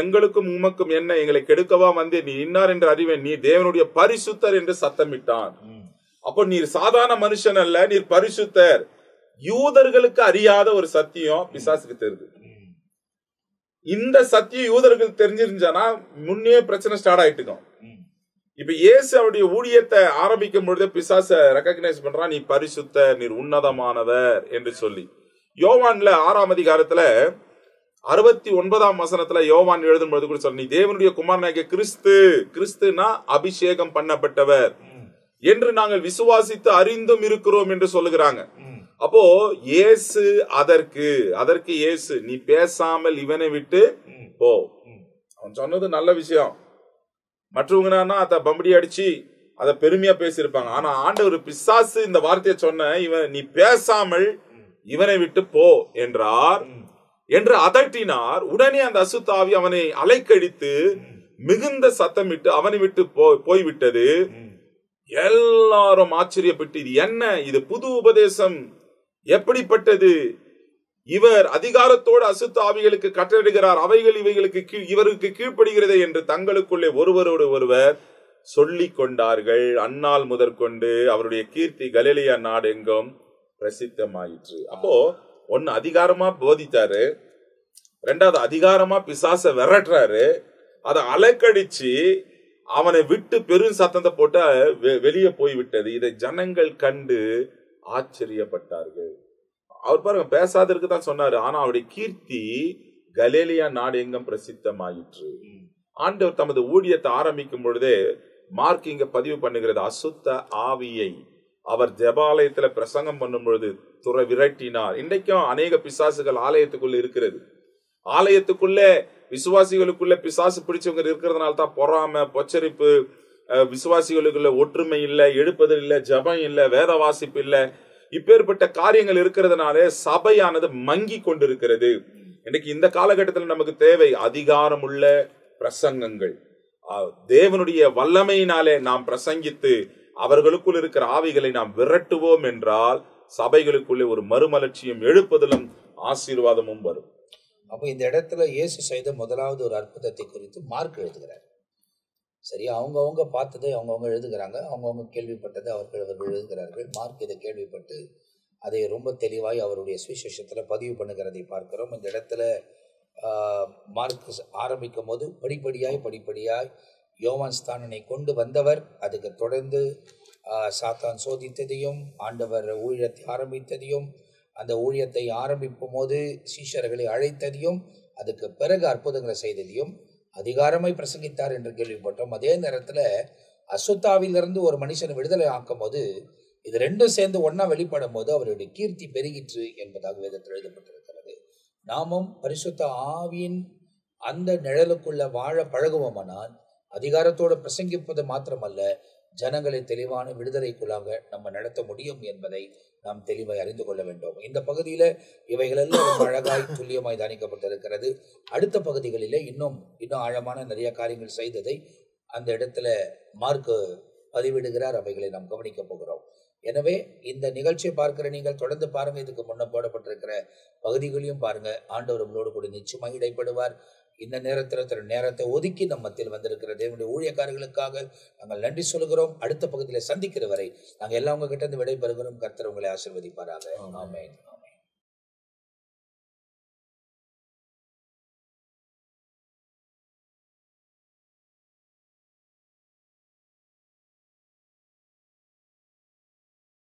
எங்களுக்கும் உமக்கும் என்ன, எங்களை கெடுக்கவா வந்து நீ இன்னார் என்று அறிவேன், நீ தேவனுடைய பரிசுத்தர் என்று சத்தமிட்டான். அப்போ நீர் சாதாரண மனுஷன் அல்ல, நீர் பரிசுத்தர். யூதர்களுக்கு அறியாத ஒரு சத்தியம் பிசாசுக்கு தெரியுது. இந்த சத்தியம் யூதர்களுக்கு தெரிஞ்சிருந்தானா முன்னே பிரச்சனை ஸ்டார்ட் ஆயிட்டுக்கும். இப்ப இயேசு அவருடைய ஊழியத்தை ஆரம்பிக்கும் பொழுது பிசாச ரெகக்னைஸ் பண்றான், நீ பரிசுத்தர், நீர் உன்னதமானவர் என்று சொல்லி. யோவான்ல 6ஆம் அதிகாரத்துல 69ஆம் வசனத்துல யோவான் எழுதும் பொழுது கூட சொல்ற, நீ தேவனுடைய குமாரனாகிய கிறிஸ்து, கிறிஸ்துனா அபிஷேகம் பண்ணப்பட்டவர் என்று நாங்கள் விசுவாசித்து அறிந்தும் இருக்கிறோம் என்று சொல்லுகிறாங்க. அப்போ இயேசு அதற்கு இயேசு, நீ பேசாமல் இவனை விட்டு போ. அவன் சொன்னது நல்ல விஷயம். மற்றவங்கன்னா அத பம்படி அடிச்சு அத பெருமையா பேசியிருப்பாங்க. ஆனா ஆண்டவர் பிசாசு இந்த வார்த்தையை சொன்ன, இவன் நீ பேசாமல் இவனை விட்டு போ என்றார் என்று அதட்டினார். உடனே அந்த அசுத்தாவி அவனை அலைக்கழித்து மிகுந்த சத்தமிட்டு அவனை விட்டு போய்விட்டது. எல்லாரும் ஆச்சரியப்பட்டு, இது என்ன, இது புது உபதேசம், எப்படிப்பட்டது? இவர் அதிகாரத்தோடு அசுத்த ஆவிகளுக்கு கட்டளையிடுகிறார், அவைகள் இவைகளுக்கு இவருக்கு கீழ்ப்படுகிறதே என்று தங்களுக்குள்ளே ஒருவரோடு ஒருவர் சொல்லிக் கொண்டார்கள். அந்நாள் முதற்கொண்டு அவருடைய கீர்த்தி கலிலேயா நாடு எங்கும் பிரசித்தமாயிற்று. அப்போ ஒன்னு அதிகாரமா போதித்தாரு, ரெண்டாவது அதிகாரமா பிசாச விரட்டுறாரு, அதை அலைக்கடிச்சு அவனை விட்டு பெரும் சத்தத்தை போட்டு வெளியே போய்விட்டது. இதை ஜனங்கள் கண்டு ஆச்சரியப்பட்டார்கள். அவர் பாருங்க, பேசாதற்கு தான் சொன்னாரு, ஆனா அவருடைய கீர்த்தி கலிலேயா நாடு எங்கும் பிரசித்தமாயிற்று. ஆண்டவர் தமது ஊழியத்தை ஆரம்பிக்கும் பொழுதே மார்க் இங்க பதிவு பண்ணுகிறது, அசுத்த ஆவியை அவர் ஜெபாலயத்துல பிரசங்கம் பண்ணும் பொழுது விரட்டினார். இன்றைக்கும் அநேக பிசாசுகள் ஆலயத்துக்குள்ள இருக்கிறது. ஆலயத்துக்குள்ள விசுவாசிகளுக்குள்ள பிசாசு பிடிச்சவங்க இருக்கிறதுனால தான் பொறாமை, பொச்சரிப்பு, விசுவாசிகளுக்குள்ள ஒற்றுமை இல்லை, எழுப்பது இல்லை, ஜபம் இல்லை, வேத வாசிப்பு இல்லை, இப்பேற்பட்ட காரியங்கள் இருக்கிறதுனால சபையானது மங்கி கொண்டிருக்கிறது. இன்னைக்கு இந்த காலகட்டத்தில் நமக்கு தேவை அதிகாரம் உள்ள பிரசங்கங்கள். தேவனுடைய வல்லமையினாலே நாம் பிரசங்கித்து அவர்களுக்குள் இருக்கிற ஆவிகளை நாம் விரட்டுவோம் என்றால் சபைகளுக்குள்ளே ஒரு மறுமலர்ச்சியும் எழுப்புதலும் ஆசீர்வாதமும் வரும். அப்போ இந்த இடத்துல இயேசு செய்த முதலாவது ஒரு அற்புதத்தை குறித்து மார்க் எழுதுகிறார். சரி, அவங்கவுங்க பார்த்ததை அவங்கவுங்க எழுதுகிறாங்க, அவங்கவுங்க கேள்விப்பட்டதை அவர்கள் எழுதுகிறார்கள். மார்க் இதை கேள்விப்பட்டு அதை ரொம்ப தெளிவாய் அவருடைய சுவிசேஷத்தில் பதிவு பண்ணுகிறதை பார்க்கிறோம். இந்த இடத்துல மார்க் ஆரம்பிக்கும் போது படிப்படியாய் யோவான் ஸ்தானனை கொண்டு வந்தவர், அதுக்கு தொடர்ந்து சாத்தான் சோதித்ததையும், ஆண்டவர் ஊழியத்தை ஆரம்பித்ததையும், அந்த ஊழியத்தை ஆரம்பிக்கும் போது சீஷர்களை அழைத்ததையும், அதுக்கு பிறகு அற்புதங்களை செய்ததையும், அதிகாரமாய் பிரசங்கித்தார் என்று கேள்விப்பட்டோம். அதே நேரத்தில் அசுத்தாவிலிருந்து ஒரு மனுஷனை விடுதலை ஆக்கும் போது இது ரெண்டும் சேர்ந்து ஒன்னா வெளிப்படும் போது அவருடைய கீர்த்தி பெருகிற்று என்பதாக வேதத்தில் எழுதப்பட்டிருக்கிறது. நாமும் பரிசுத்த ஆவியின் அந்த நிழலுக்குள்ள வாழ பழகுவோமானால் அதிகாரத்தோடு பிரசங்கிப்பது மாத்திரமல்ல, ஜனங்களை தெளிவான விடுதலைக்குள்ளாக நம்ம நடத்த முடியும் என்பதை நாம் தெளிவாய் அறிந்து கொள்ள வேண்டும். இந்த பகுதியில இவைகளெல்லாம் ரொம்ப அழகாய் துல்லியமாய் தானிக்கப்பட்டிருக்கிறது. அடுத்த பகுதிகளிலே இன்னும் ஆழமான நிறைய காரியங்கள் செய்ததை அந்த இடத்துல மார்க் பதிவிடுகிறார். அவைகளை நாம் கவனிக்க போகிறோம். எனவே இந்த நிகழ்ச்சியை பார்க்கிற நீங்கள் தொடர்ந்து பாருங்க, இதுக்கு முன்ன போடப்பட்டிருக்கிற பகுதிகளையும் பாருங்க. ஆண்டவர் உங்களோடு கூட நிச்சயமாக இடைப்படுவார். இந்த நேரத்தில் நேரத்தை ஒதுக்கி நம்ம மத்தியில் வந்திருக்கிற தேவனுடைய ஊழியக்காரர்களுக்காக நாங்கள் நன்றி சொல்கிறோம். அடுத்த பகுதியில் சந்திக்கிற வரை நாங்கள் எல்லாம் உங்ககிட்ட இருந்து விடைபெறுகிறோம். கர்த்தர் உங்களை ஆசீர்வதிப்பாராக. ஆமென்.